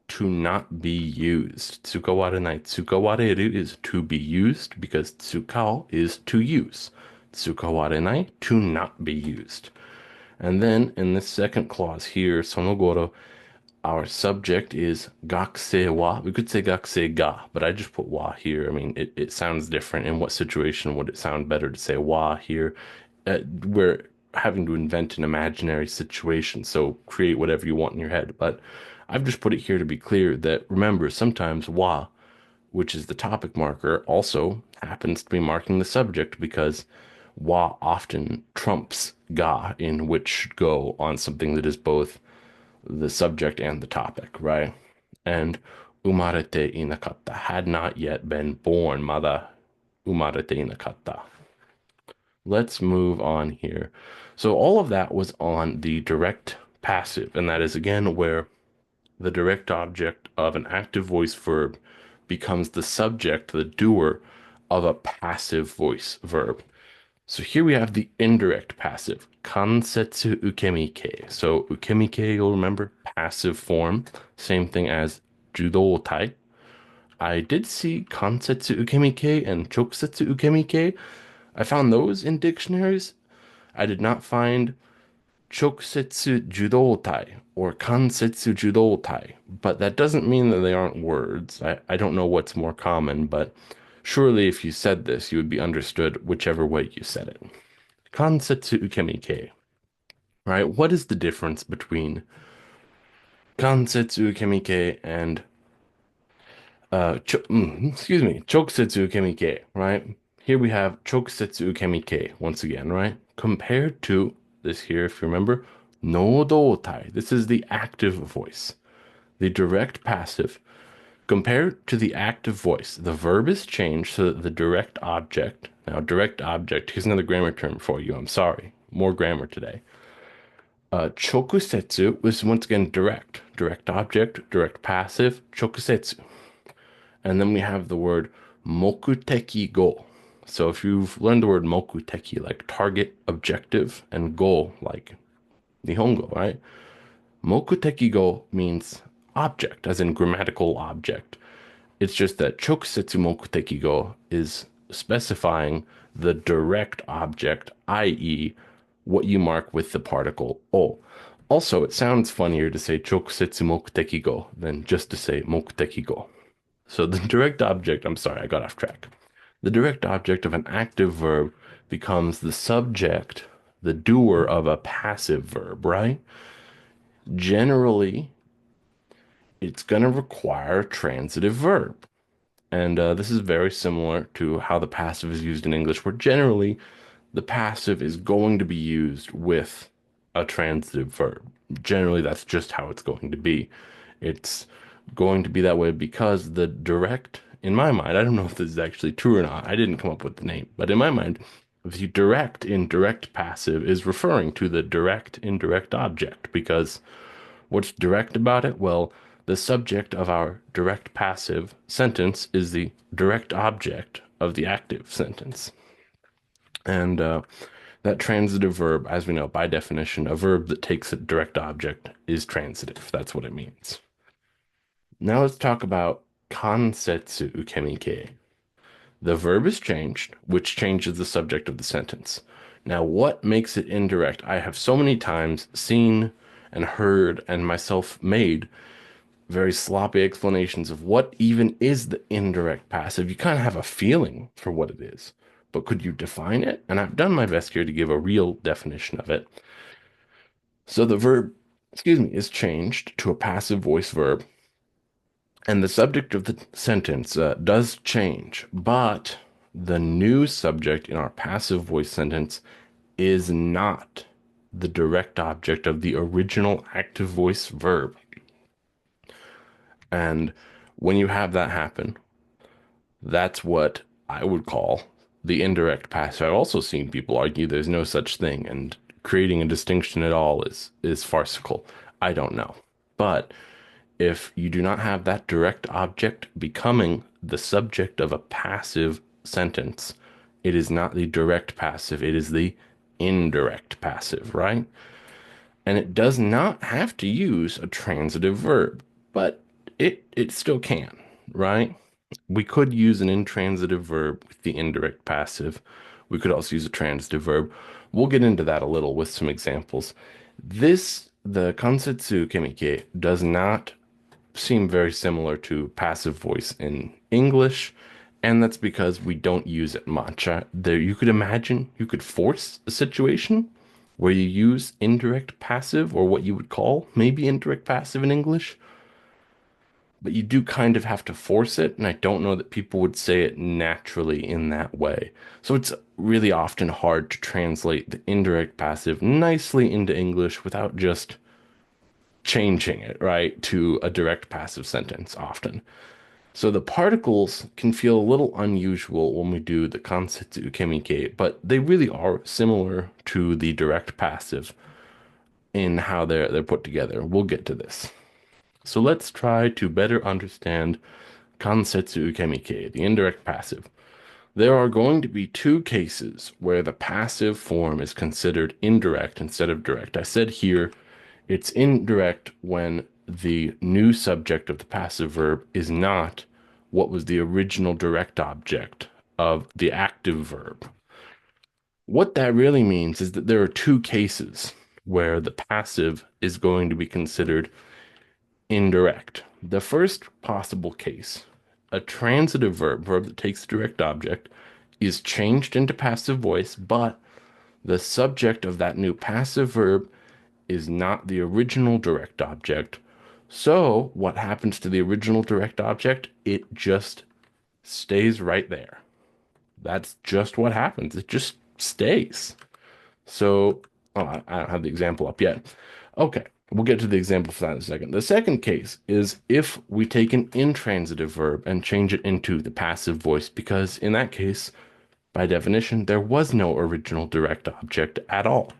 to not be used. 使われない. 使われる is to be used because 使う is to use. 使われない to not be used. And then in this second clause here, その頃, our subject is 学生は. We could say 学生が, but I just put wa here. I mean, it sounds different. In what situation would it sound better to say wa here? We're having to invent an imaginary situation, so create whatever you want in your head. But I've just put it here to be clear that remember, sometimes wa which is the topic marker, also happens to be marking the subject because wa often trumps ga in which should go on something that is both the subject and the topic, right? And umarete inakatta had not yet been born, mada umarete inakatta. Let's move on here. So all of that was on the direct passive, and that is again where the direct object of an active voice verb becomes the subject, the doer of a passive voice verb. So here we have the indirect passive, kansetsu ukemike. So ukemike, you'll remember, passive form, same thing as judotai. I did see kansetsu ukemike and chokusetsu ukemike. I found those in dictionaries. I did not find chokusetsu judotai or kansetsu judotai, but that doesn't mean that they aren't words. I don't know what's more common, but surely if you said this, you would be understood whichever way you said it. Kansetsu ukemike, right? What is the difference between kansetsu ukemike and chokusetsu ukemike, right? Here we have chokusetsu ukemike once again, right? Compared to this here, if you remember, nodotai. This is the active voice, the direct passive. Compared to the active voice, the verb is changed so that the direct object, now direct object, here's another grammar term for you. I'm sorry, more grammar today. Chokusetsu was once again direct, direct object, direct passive, chokusetsu. And then we have the word mokuteki go. So if you've learned the word mokuteki, like target, objective, and goal, like Nihongo, right? Mokuteki go means object, as in grammatical object. It's just that chokusetsu mokuteki go is specifying the direct object, i.e., what you mark with the particle o. Also, it sounds funnier to say chokusetsu mokuteki go than just to say mokuteki go. So the direct object, I'm sorry, I got off track. The direct object of an active verb becomes the subject, the doer of a passive verb, right? Generally, it's going to require a transitive verb. And this is very similar to how the passive is used in English, where generally the passive is going to be used with a transitive verb. Generally, that's just how it's going to be. It's going to be that way because the direct, in my mind, I don't know if this is actually true or not. I didn't come up with the name, but in my mind, the direct indirect passive is referring to the direct indirect object because what's direct about it? Well, the subject of our direct passive sentence is the direct object of the active sentence. And that transitive verb, as we know by definition, a verb that takes a direct object is transitive. That's what it means. Now let's talk about kansetsu ukemike. The verb is changed, which changes the subject of the sentence. Now, what makes it indirect? I have so many times seen and heard and myself made very sloppy explanations of what even is the indirect passive. You kind of have a feeling for what it is, but could you define it? And I've done my best here to give a real definition of it. So the verb, is changed to a passive voice verb, and the subject of the sentence does change, but the new subject in our passive voice sentence is not the direct object of the original active voice verb. And when you have that happen, that's what I would call the indirect passive. I've also seen people argue there's no such thing, and creating a distinction at all is farcical. I don't know. But if you do not have that direct object becoming the subject of a passive sentence, it is not the direct passive, it is the indirect passive, right? And it does not have to use a transitive verb, but it still can, right? We could use an intransitive verb with the indirect passive. We could also use a transitive verb. We'll get into that a little with some examples. The kansetsu kemike, does not seem very similar to passive voice in English, and that's because we don't use it much. There, you could imagine you could force a situation where you use indirect passive, or what you would call maybe indirect passive in English, but you do kind of have to force it, and I don't know that people would say it naturally in that way. So it's really often hard to translate the indirect passive nicely into English without just changing it, right, to a direct passive sentence often. So the particles can feel a little unusual when we do the kansetsu ukemike, but they really are similar to the direct passive in how they're put together. We'll get to this. So let's try to better understand kansetsu ukemike, the indirect passive. There are going to be two cases where the passive form is considered indirect instead of direct. I said here it's indirect when the new subject of the passive verb is not what was the original direct object of the active verb. What that really means is that there are two cases where the passive is going to be considered indirect. The first possible case, a transitive verb that takes the direct object, is changed into passive voice, but the subject of that new passive verb is not the original direct object. So, what happens to the original direct object? It just stays right there. That's just what happens. It just stays. So, oh, I don't have the example up yet. Okay, we'll get to the example for that in a second. The second case is if we take an intransitive verb and change it into the passive voice, because in that case, by definition, there was no original direct object at all.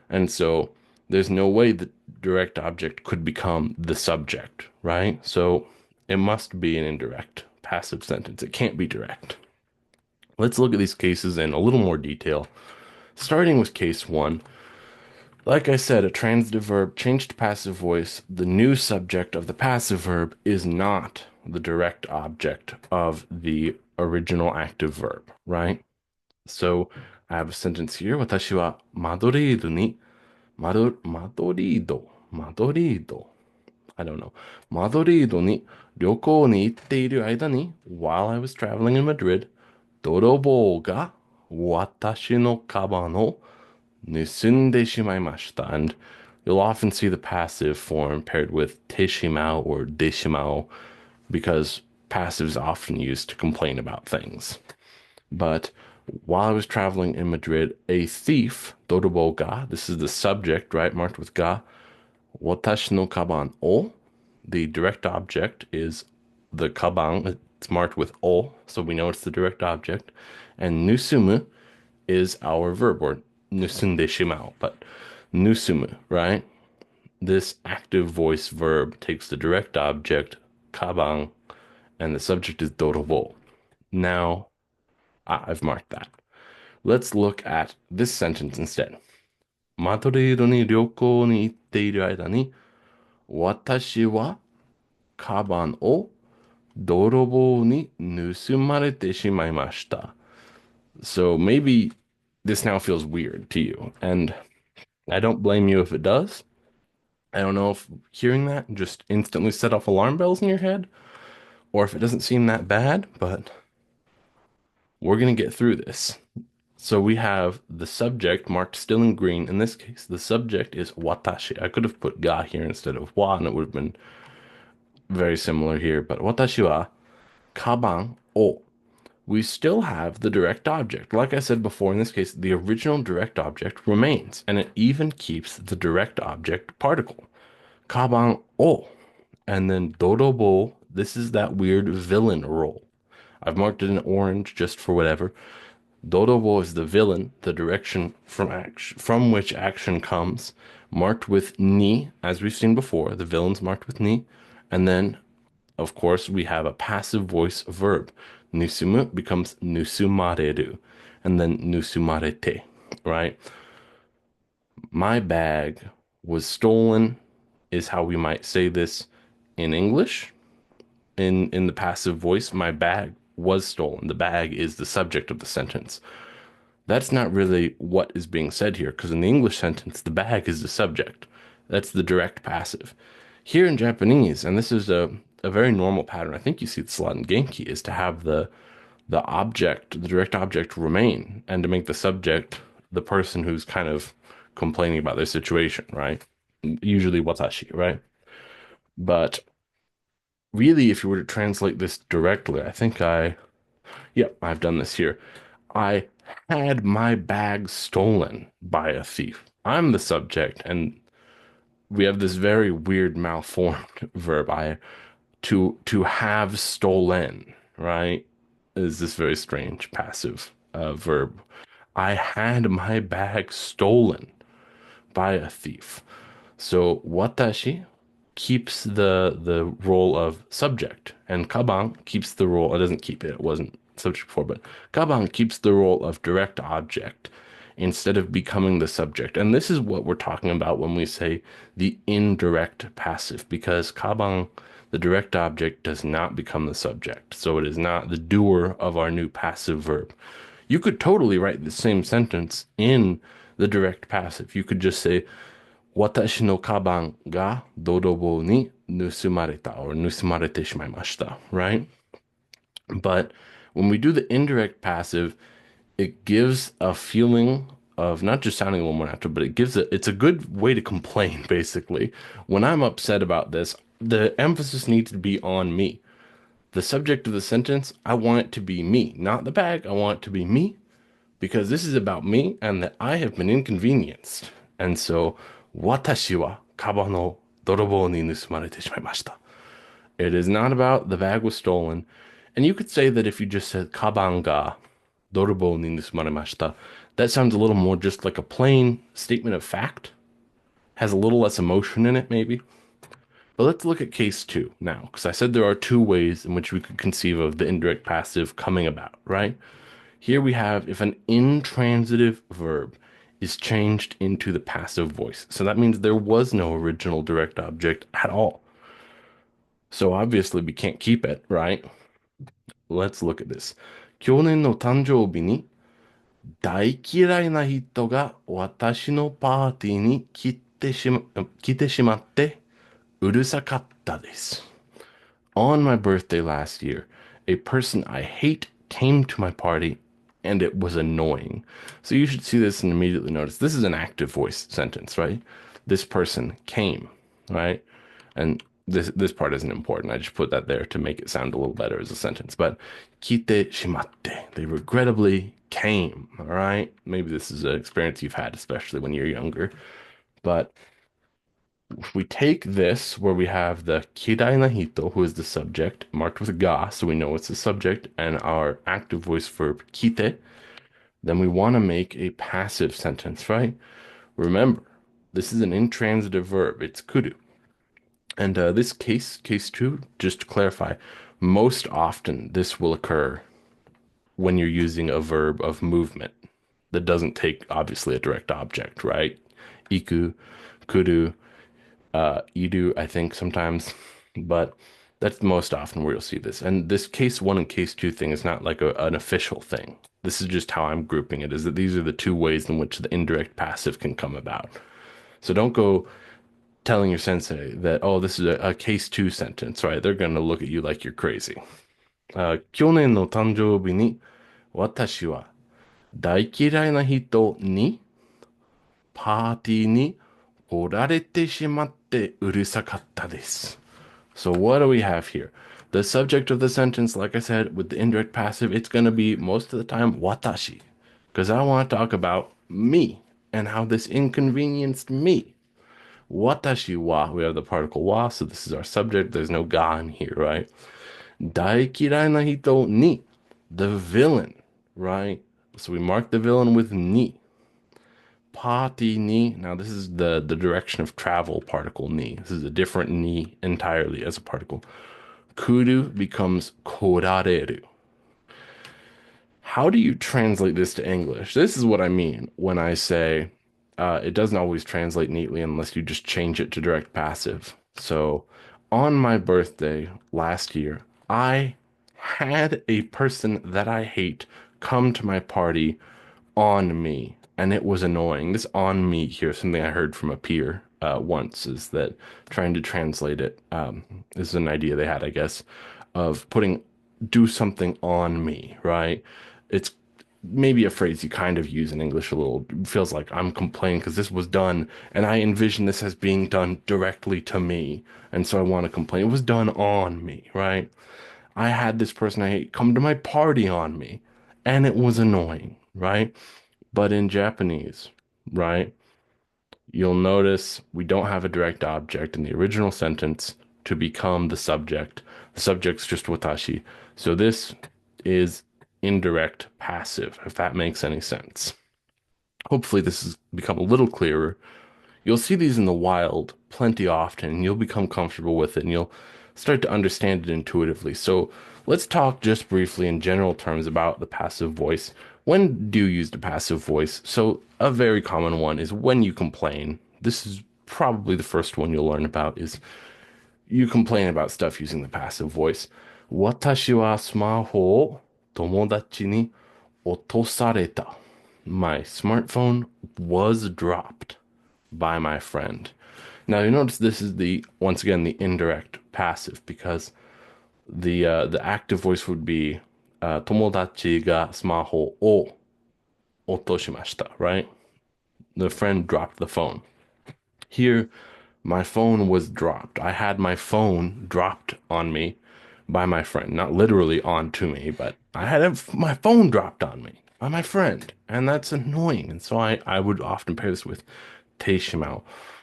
And so there's no way the direct object could become the subject, right? So it must be an indirect passive sentence. It can't be direct. Let's look at these cases in a little more detail, starting with case one. Like I said, a transitive verb changed to passive voice. The new subject of the passive verb is not the direct object of the original active verb, right? So I have a sentence here. 私はマドリードにマドリード I don't know. マドリードに旅行に行っている間に while I was traveling in Madrid, 泥棒が私のカバンを盗んでしまいました. And you'll often see the passive form paired with てしまう or でしまうbecause passive is often used to complain about things. But while I was traveling in Madrid, a thief, dorobo ga, this is the subject, right, marked with ga, watashi no kaban o, the direct object is the kaban, it's marked with o, so we know it's the direct object, and nusumu is our verb, or nusunde shimao, but nusumu, right? This active voice verb takes the direct object, kaban, and the subject is dorobo. Now, I've marked that. Let's look at this sentence instead. マドリードに旅行に行っている間に、私はカバンを泥棒に盗まれてしまいました. So maybe this now feels weird to you, and I don't blame you if it does. I don't know if hearing that just instantly set off alarm bells in your head, or if it doesn't seem that bad, but we're gonna get through this. So we have the subject marked still in green. In this case, the subject is watashi. I could have put ga here instead of wa, and it would have been very similar here. But watashi wa kaban o. We still have the direct object. Like I said before, in this case, the original direct object remains, and it even keeps the direct object particle. Kaban o. And then dorobo, this is that weird villain role. I've marked it in orange just for whatever. Dorobo is the villain, the direction from which action comes, marked with ni, as we've seen before. The villain's marked with ni. And then, of course, we have a passive voice verb. Nusumu becomes nusumareru, and then nusumarete, right? My bag was stolen is how we might say this in English. In the passive voice, my bag was stolen. The bag is the subject of the sentence. That's not really what is being said here, because in the English sentence, the bag is the subject. That's the direct passive. Here in Japanese, and this is a very normal pattern, I think you see this a lot in Genki, is to have the object, the direct object remain, and to make the subject the person who's kind of complaining about their situation, right? Usually watashi, right? But really, if you were to translate this directly, yep, I've done this here. I had my bag stolen by a thief. I'm the subject, and we have this very weird malformed verb. To have stolen, right? Is this very strange passive verb. I had my bag stolen by a thief. So watashi keeps the role of subject, and kaban keeps the role. It doesn't keep it. It wasn't subject before, but kaban keeps the role of direct object instead of becoming the subject. And this is what we're talking about when we say the indirect passive, because kaban, the direct object, does not become the subject. So it is not the doer of our new passive verb. You could totally write the same sentence in the direct passive. You could just say, Watashi no kaban ga dorobo ni nusumareta or nusumarete shimaimashita, right? But when we do the indirect passive, it gives a feeling of not just sounding a little more natural, but it's a good way to complain, basically. When I'm upset about this, the emphasis needs to be on me. The subject of the sentence, I want it to be me, not the bag. I want it to be me because this is about me and that I have been inconvenienced. And so, watashi wa kaba no dorobo ni nusumarete shimaimashita. It is not about the bag was stolen. And you could say that if you just said kaban ga dorobo ni nusumaremashita, that sounds a little more just like a plain statement of fact, has a little less emotion in it, maybe. But let's look at case two now, because I said there are two ways in which we could conceive of the indirect passive coming about, right? Here we have if an intransitive verb is changed into the passive voice. So that means there was no original direct object at all. So obviously we can't keep it, right? Let's look at this. 去年の誕生日に大嫌いな人が私のパーティーに来てしまってうるさかったです。On my birthday last year, a person I hate came to my party and it was annoying. So you should see this and immediately notice this is an active voice sentence, right? This person came, right? And this part isn't important. I just put that there to make it sound a little better as a sentence. But kite shimatte, they regrettably came, all right? Maybe this is an experience you've had, especially when you're younger. But if we take this where we have the kirai na hito, who is the subject, marked with ga, so we know it's the subject, and our active voice verb kite, then we want to make a passive sentence, right? Remember, this is an intransitive verb. It's kuru. And this case two, just to clarify, most often this will occur when you're using a verb of movement that doesn't take, obviously, a direct object, right? Iku, kuru, idu, I think sometimes, but that's most often where you'll see this. And this case one and case two thing is not like an official thing. This is just how I'm grouping it, is that these are the two ways in which the indirect passive can come about. So don't go telling your sensei that, oh, this is a case two sentence, right? They're going to look at you like you're crazy. 去年の誕生日に私は大嫌いな人にパーティーに来られてしまってうるさかったです。So what do we have here? The subject of the sentence, like I said, with the indirect passive, it's going to be most of the time watashi, because I want to talk about me and how this inconvenienced me. Watashi wa, we have the particle wa, so this is our subject. There's no ga in here, right? Daikirai na hito ni, the villain, right? So we mark the villain with ni. Party ni. Now this is the direction of travel particle ni. This is a different ni entirely as a particle. Kuru becomes korareru. How do you translate this to English? This is what I mean when I say it doesn't always translate neatly unless you just change it to direct passive. So on my birthday last year, I had a person that I hate come to my party on me, and it was annoying. This on me here, something I heard from a peer once, is that trying to translate it is an idea they had, I guess, of putting do something on me, right? It's maybe a phrase you kind of use in English a little. It feels like I'm complaining because this was done, and I envision this as being done directly to me, and so I want to complain. It was done on me, right? I had this person I hate come to my party on me, and it was annoying, right? But in Japanese, right, you'll notice we don't have a direct object in the original sentence to become the subject. The subject's just watashi. So this is indirect passive, if that makes any sense. Hopefully, this has become a little clearer. You'll see these in the wild plenty often, and you'll become comfortable with it, and you'll start to understand it intuitively. So let's talk just briefly in general terms about the passive voice. When do you use the passive voice? So a very common one is when you complain. This is probably the first one you'll learn about is you complain about stuff using the passive voice. 私はスマホを友達に落とされた. My smartphone was dropped by my friend. Now you notice this is the once again the indirect passive because the active voice would be 友達がスマホを落としました, right? The friend dropped the phone. Here, my phone was dropped. I had my phone dropped on me by my friend. Not literally onto me, but I had my phone dropped on me by my friend. And that's annoying. And so I would often pair this with てしまう.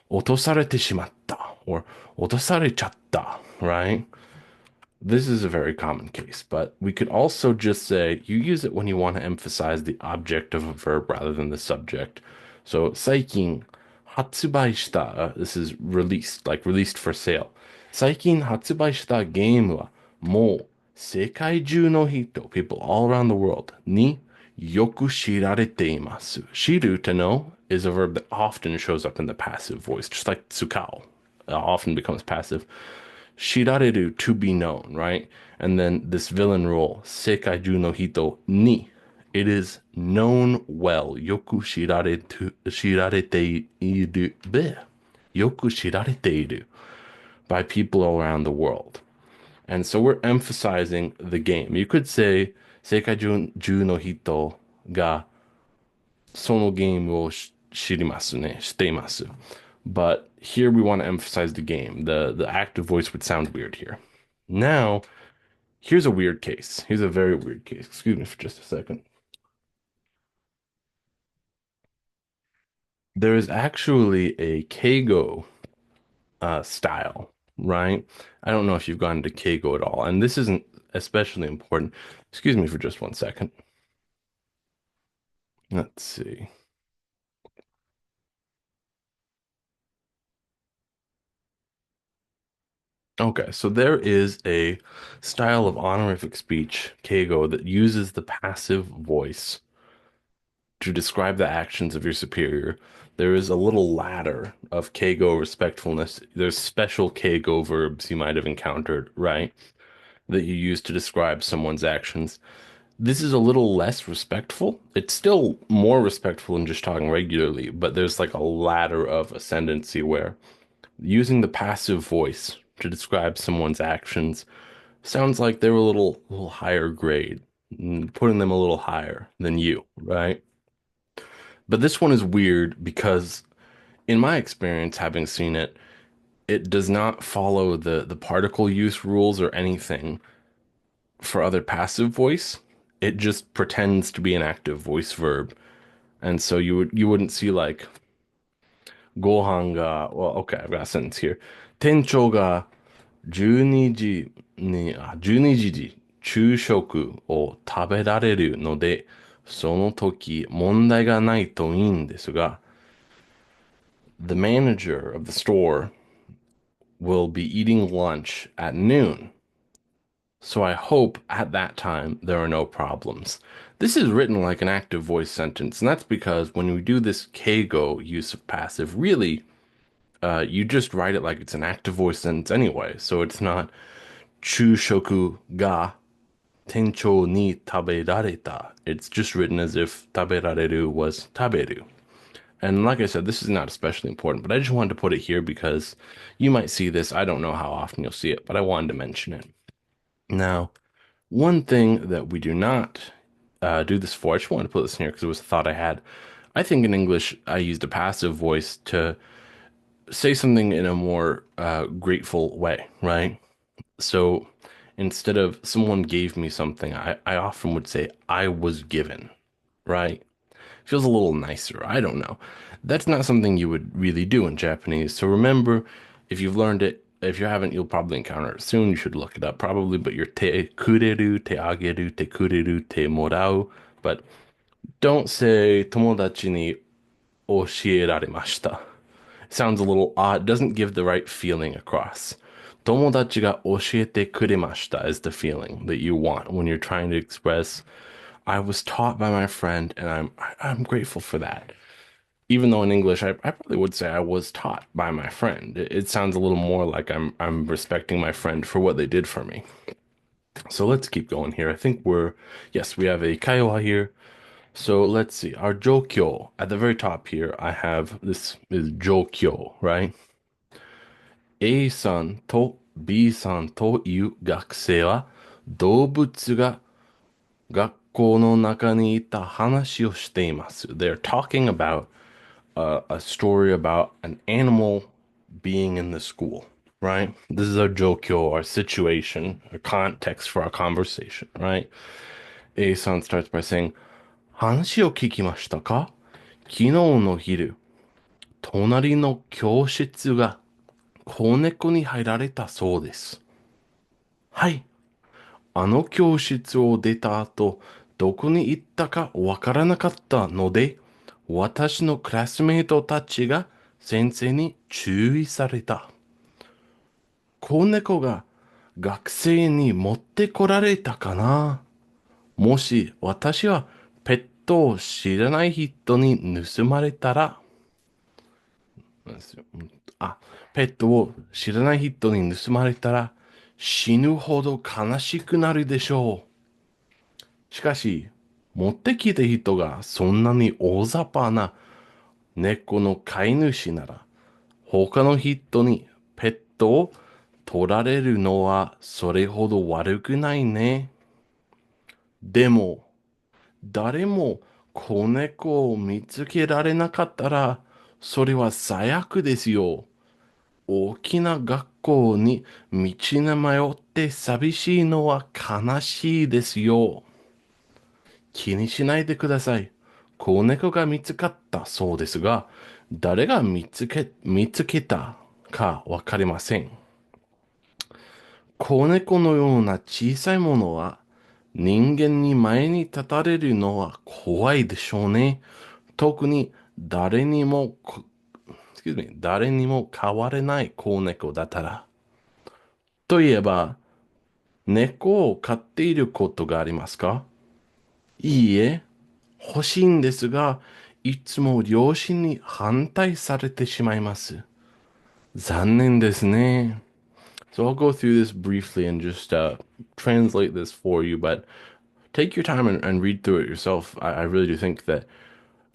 落とされてしまった or 落とされちゃった, right? This is a very common case, but we could also just say you use it when you want to emphasize the object of a verb rather than the subject. So, 最近発売した this is released, like released for sale. 最近発売したゲームはもう世界中の人 people all around the world によく知られています。知る to know is a verb that often shows up in the passive voice, just like tsukao often becomes passive. Shirareru, to be known, right? And then this villain role, Seikaiju no hito ni. It is known well. Yoku shirarete iru. Bleh. Yoku shirarete iru. By people all around the world. And so we're emphasizing the game. You could say, Seikaiju no hito ga sono game wo shirimasu ne, shiteimasu. But here we want to emphasize the game. The active voice would sound weird here. Now, here's a weird case. Here's a very weird case. Excuse me for just a second. There is actually a Keigo style, right? I don't know if you've gone to Keigo at all, and this isn't especially important. Excuse me for just one second. Let's see. Okay, so there is a style of honorific speech, Keigo, that uses the passive voice to describe the actions of your superior. There is a little ladder of Keigo respectfulness. There's special Keigo verbs you might have encountered, right? That you use to describe someone's actions. This is a little less respectful. It's still more respectful than just talking regularly, but there's like a ladder of ascendancy where using the passive voice to describe someone's actions sounds like they're a little higher grade, putting them a little higher than you, right? But this one is weird because in my experience, having seen it, it does not follow the particle use rules or anything for other passive voice. It just pretends to be an active voice verb. And so you wouldn't see like Gohan ga, well, okay, I've got a sentence here. 店長が12時に昼食を食べられるので、その時問題がないといいんですが、the manager of the store will be eating lunch at noon. So I hope at that time there are no problems. This is written like an active voice sentence, and that's because when we do this keigo use of passive, really, you just write it like it's an active voice sentence anyway. So it's not 昼食が tencho ni taberareta. It's just written as if taberareru was taberu. And like I said, this is not especially important, but I just wanted to put it here because you might see this. I don't know how often you'll see it, but I wanted to mention it. Now, one thing that we do not do this for. I just wanted to put this in here because it was a thought I had. I think in English, I used a passive voice to say something in a more grateful way, right? So instead of someone gave me something, I often would say, I was given, right? Feels a little nicer. I don't know. That's not something you would really do in Japanese. So remember, if you've learned it, if you haven't, you'll probably encounter it soon. You should look it up probably, but your te kureru, te ageru, te kureru, te morau. But don't say tomodachi ni oshierarimashita. Sounds a little odd, doesn't give the right feeling across. Tomodachi ga oshiete kuremashita is the feeling that you want when you're trying to express, I was taught by my friend and I'm grateful for that. Even though in English I probably would say I was taught by my friend. It sounds a little more like I'm respecting my friend for what they did for me. So let's keep going here. I think yes, we have a kaiwa here. So let's see. Our jokyo at the very top here, I have this is jokyo, right? A さんと B さんという学生は動物が学校の中にいた話をしています。They're talking about a story about an animal being in the school, right? This is our jokyo, our situation, our context for our conversation, right? A さん starts by saying, 話を聞きましたか？昨日の昼、隣の教室が子猫に入られたそうです。はい。あの教室を出た後、どこに行ったかわからなかったので、私のクラスメイトたちが先生に注意された。子猫が学生に持ってこられたかな。もし私はペットを知らない人に盗まれたら、あ、ペットを知らない人に盗まれたら死ぬほど悲しくなるでしょう。しかし、持ってきた人がそんなに大雑把な猫の飼い主なら、他の人にペットを取られるのはそれほど悪くないね。でも、誰も子猫を見つけられなかったら、それは最悪ですよ。大きな学校に道に迷って寂しいのは悲しいですよ。気にしないでください。子猫が見つかったそうですが、誰が見つけたかわかりません。子猫のような小さいものは人間に前に立たれるのは怖いでしょうね。特に誰にも飼われない子猫だったら。といえば、猫を飼っていることがありますか？いいえ、欲しいんですが、いつも両親に反対されてしまいます。残念ですね。So I'll go through this briefly and just translate this for you, but take your time and read through it yourself. I really do think that,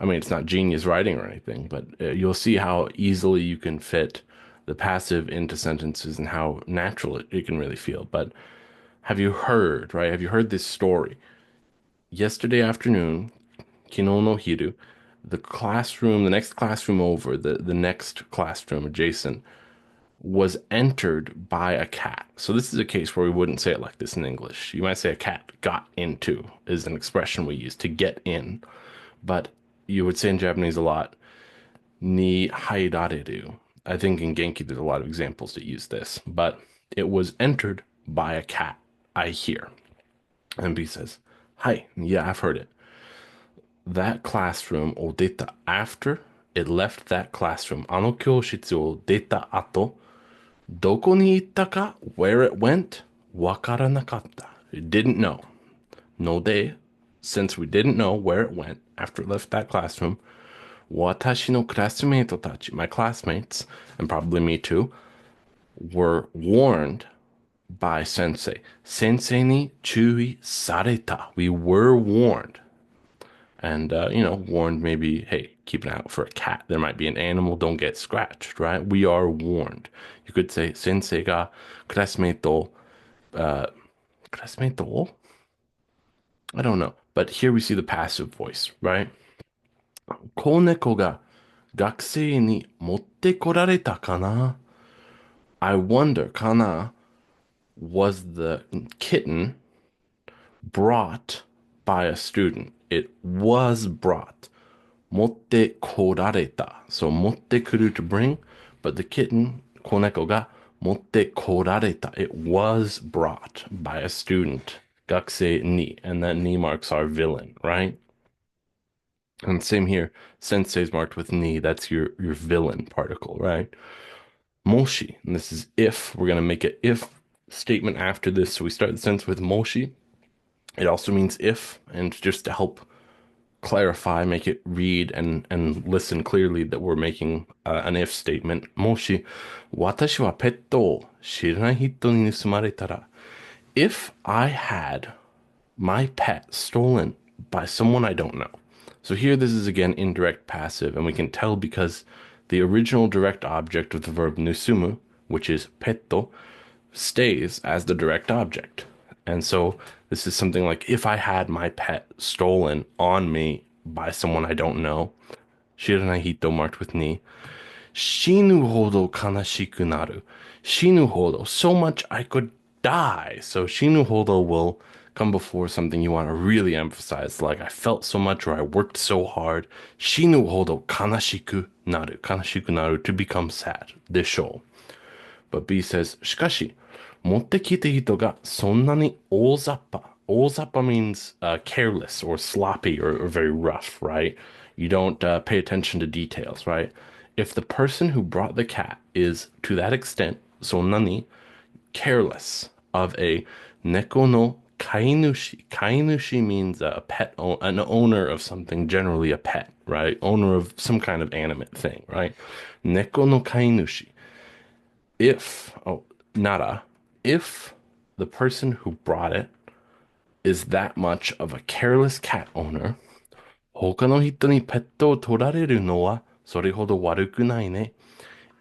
I mean, it's not genius writing or anything, but you'll see how easily you can fit the passive into sentences and how natural it can really feel. But have you heard, right? Have you heard this story? Yesterday afternoon, kino no hiru, the next classroom over, the next classroom adjacent, was entered by a cat. So this is a case where we wouldn't say it like this in English. You might say a cat got into is an expression we use to get in, but you would say in Japanese a lot, ni hairareru. I think in Genki there's a lot of examples that use this, but it was entered by a cat, I hear. And B says, hi, yeah, I've heard it. That classroom を出た after it left that classroom あの教室を出た後どこに行ったか where it went わからなかった it didn't know no day since we didn't know where it went after it left that classroom 私のクラスメイトたち my classmates and probably me too were warned by sensei 先生に注意された we were warned and warned maybe, hey, keep an eye out for a cat. There might be an animal, don't get scratched, right? We are warned. You could say, sensei ga classmate to, classmate to? I don't know. But here we see the passive voice, right? 子猫が学生に持ってこられたかな? I wonder, kana, was the kitten brought by a student? It was brought. 持ってこられた. So 持ってくる to bring, but the kitten, 子猫が持ってこられた. It was brought by a student. 学生に, and that ni marks our villain, right? And same here, sensei is marked with ni. That's your villain particle, right? Moshi, and this is if. We're going to make an if statement after this. So we start the sentence with moshi. It also means if, and just to help clarify, make it read and listen clearly that we're making an if statement. Moshi, watashi wa petto o shiranai hito ni nusumaretara. If I had my pet stolen by someone I don't know. So here this is again indirect passive, and we can tell because the original direct object of the verb nusumu, which is petto, stays as the direct object. And so this is something like if I had my pet stolen on me by someone I don't know, shiranai hito marked with ni, shinu hodo kanashiku naru. Shinu hodo, so much I could die. So shinu hodo will come before something you want to really emphasize, like I felt so much or I worked so hard. Shinu hodo kanashiku naru. Kanashiku naru, to become sad. Desho. But B says, しかし、持ってきた人がそんなに大雑把. All zappa means careless or sloppy or very rough, right? You don't pay attention to details, right? If the person who brought the cat is to that extent, so nani, careless of a neko no kainushi. Kainushi means a pet, an owner of something, generally a pet, right? Owner of some kind of animate thing, right? Neko no kainushi. Nara, if the person who brought it is that much of a careless cat owner, 他の人にペットを取られるのはそれほど悪くないね.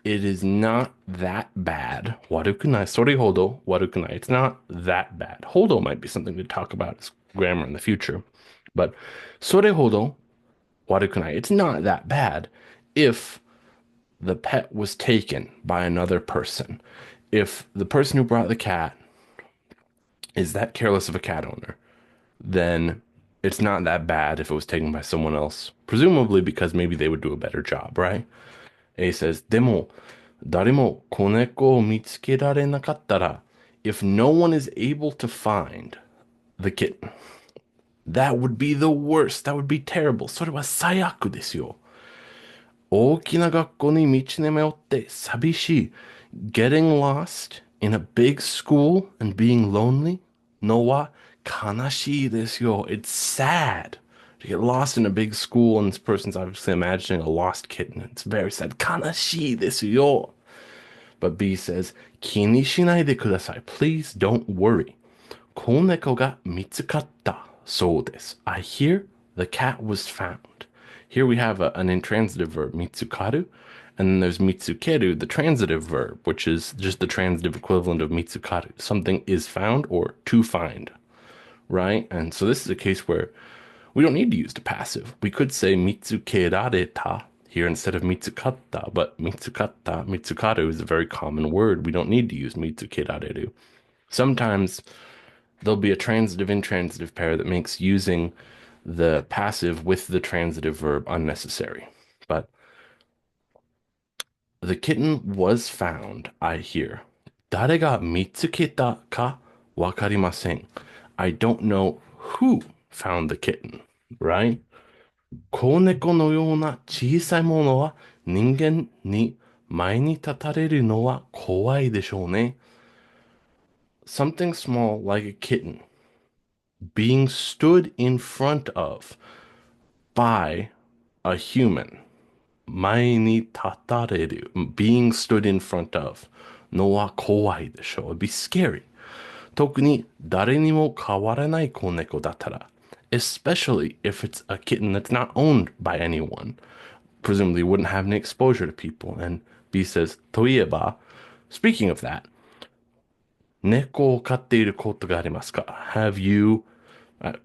It is not that bad. 悪くない。それほど悪くない. It's not that bad. Hodo might be something to talk about as grammar in the future. But それほど悪くない. It's not that bad if the pet was taken by another person. If the person who brought the cat is that careless of a cat owner, then it's not that bad if it was taken by someone else, presumably because maybe they would do a better job, right? A says, でも、誰も子猫を見つけられなかったら, if no one is able to find the kitten, that would be the worst. That would be terrible. それは最悪ですよ。大きな学校に道に迷って寂しい. Getting lost in a big school and being lonely? のは悲しいですよ. It's sad to get lost in a big school, and this person's obviously imagining a lost kitten. It's very sad. 悲しいですよ. But B says, 気にしないでください. Please don't worry. 子猫が見つかったそうです. I hear the cat was found. Here we have an intransitive verb, mitsukaru, and then there's mitsukeru, the transitive verb, which is just the transitive equivalent of mitsukaru. Something is found or to find, right? And so this is a case where we don't need to use the passive. We could say mitsukerareta here instead of mitsukata, but mitsukata, mitsukaru is a very common word. We don't need to use mitsukerareru. Sometimes there'll be a transitive intransitive pair that makes using the passive with the transitive verb unnecessary. But the kitten was found, I hear. 誰が見つけたかわかりません. I don't know who found the kitten, right? 子猫のような小さいものは人間に前に立たれるのは怖いでしょうね. Something small like a kitten being stood in front of by a human. 前に立たれる being stood in front of のは怖いでしょう. It'd be scary. 特に誰にも飼われない子猫だったら. Especially if it's a kitten that's not owned by anyone. Presumably wouldn't have any exposure to people. And B says, といえば, speaking of that, 猫を飼っていることがありますか? Have you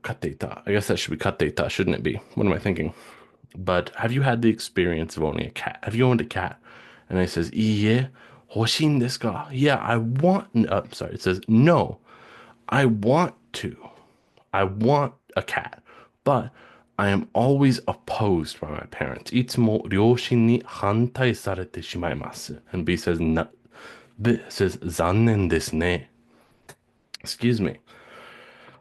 Kateita. I guess that should be kateita, shouldn't it be? What am I thinking? But have you had the experience of owning a cat? Have you owned a cat? And it says, "Iie, hoshin desu ka?" Yeah, I want. Sorry, it says, "No, I want to. I want a cat, but I am always opposed by my parents. いつも両親に反対されてしまいます." And B says, B says, 残念ですね. Excuse me.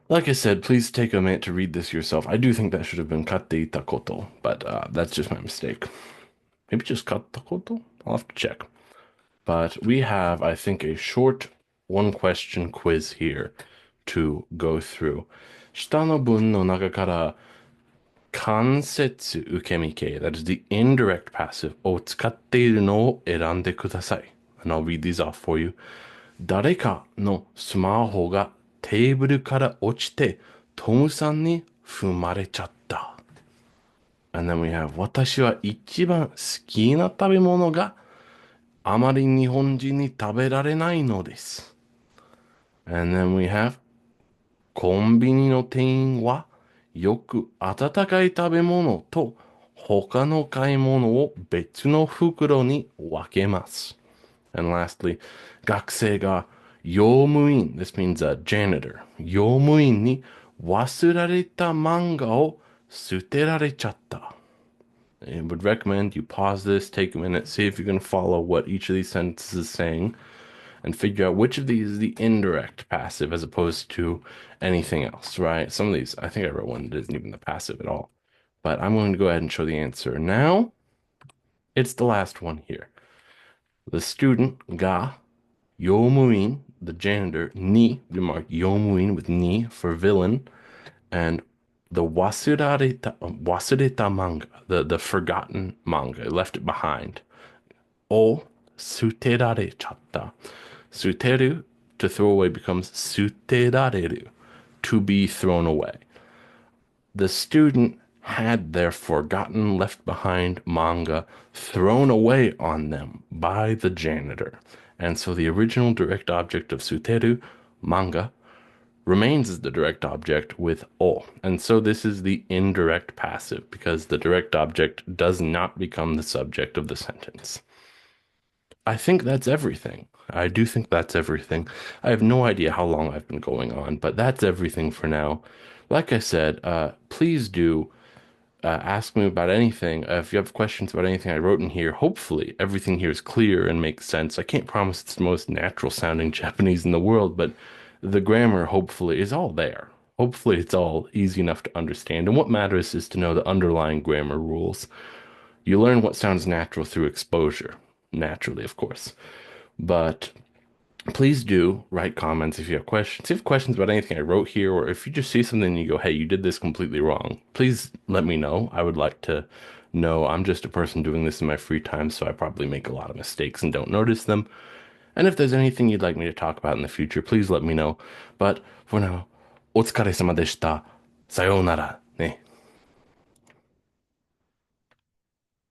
Like I said, please take a minute to read this yourself. I do think that should have been kateita koto, but that's just my mistake. Maybe just katta koto? I'll have to check. But we have, I think, a short one question quiz here to go through. 下の文の中から間接受け身形, that is the indirect passive を使っているのを選んでください. And I'll read these off for you. 誰かのスマホがテーブルから落ちてトムさんに踏まれちゃった. And then we have 私は一番好きな食べ物があまり日本人に食べられないのです. And then we have コンビニの店員はよく温かい食べ物と他の買い物を別の袋に分けます. And lastly, 学生が用務員 this means a janitor 用務員に忘れられた漫画を捨てられちゃった. I would recommend you pause this, take a minute, see if you can follow what each of these sentences is saying, and figure out which of these is the indirect passive as opposed to anything else, right? Some of these, I think I wrote one that isn't even the passive at all. But I'm going to go ahead and show the answer now. It's the last one here. The student ga yomuin, the janitor, ni, we mark yomuin with ni for villain, and the wasureta manga, the forgotten manga, left it behind. O suterarechatta. Suteru, to throw away, becomes suterareru, to be thrown away. The student had their forgotten, left behind manga thrown away on them by the janitor. And so the original direct object of suteru, manga, remains as the direct object with o. And so this is the indirect passive because the direct object does not become the subject of the sentence. I think that's everything. I do think that's everything. I have no idea how long I've been going on, but that's everything for now. Like I said, please do ask me about anything. If you have questions about anything I wrote in here, hopefully everything here is clear and makes sense. I can't promise it's the most natural sounding Japanese in the world, but the grammar hopefully is all there. Hopefully it's all easy enough to understand. And what matters is to know the underlying grammar rules. You learn what sounds natural through exposure, naturally, of course. But please do write comments if you have questions. If you have questions about anything I wrote here, or if you just see something and you go, hey, you did this completely wrong, please let me know. I would like to know. I'm just a person doing this in my free time, so I probably make a lot of mistakes and don't notice them. And if there's anything you'd like me to talk about in the future, please let me know. But for now, お疲れ様でした。さようなら。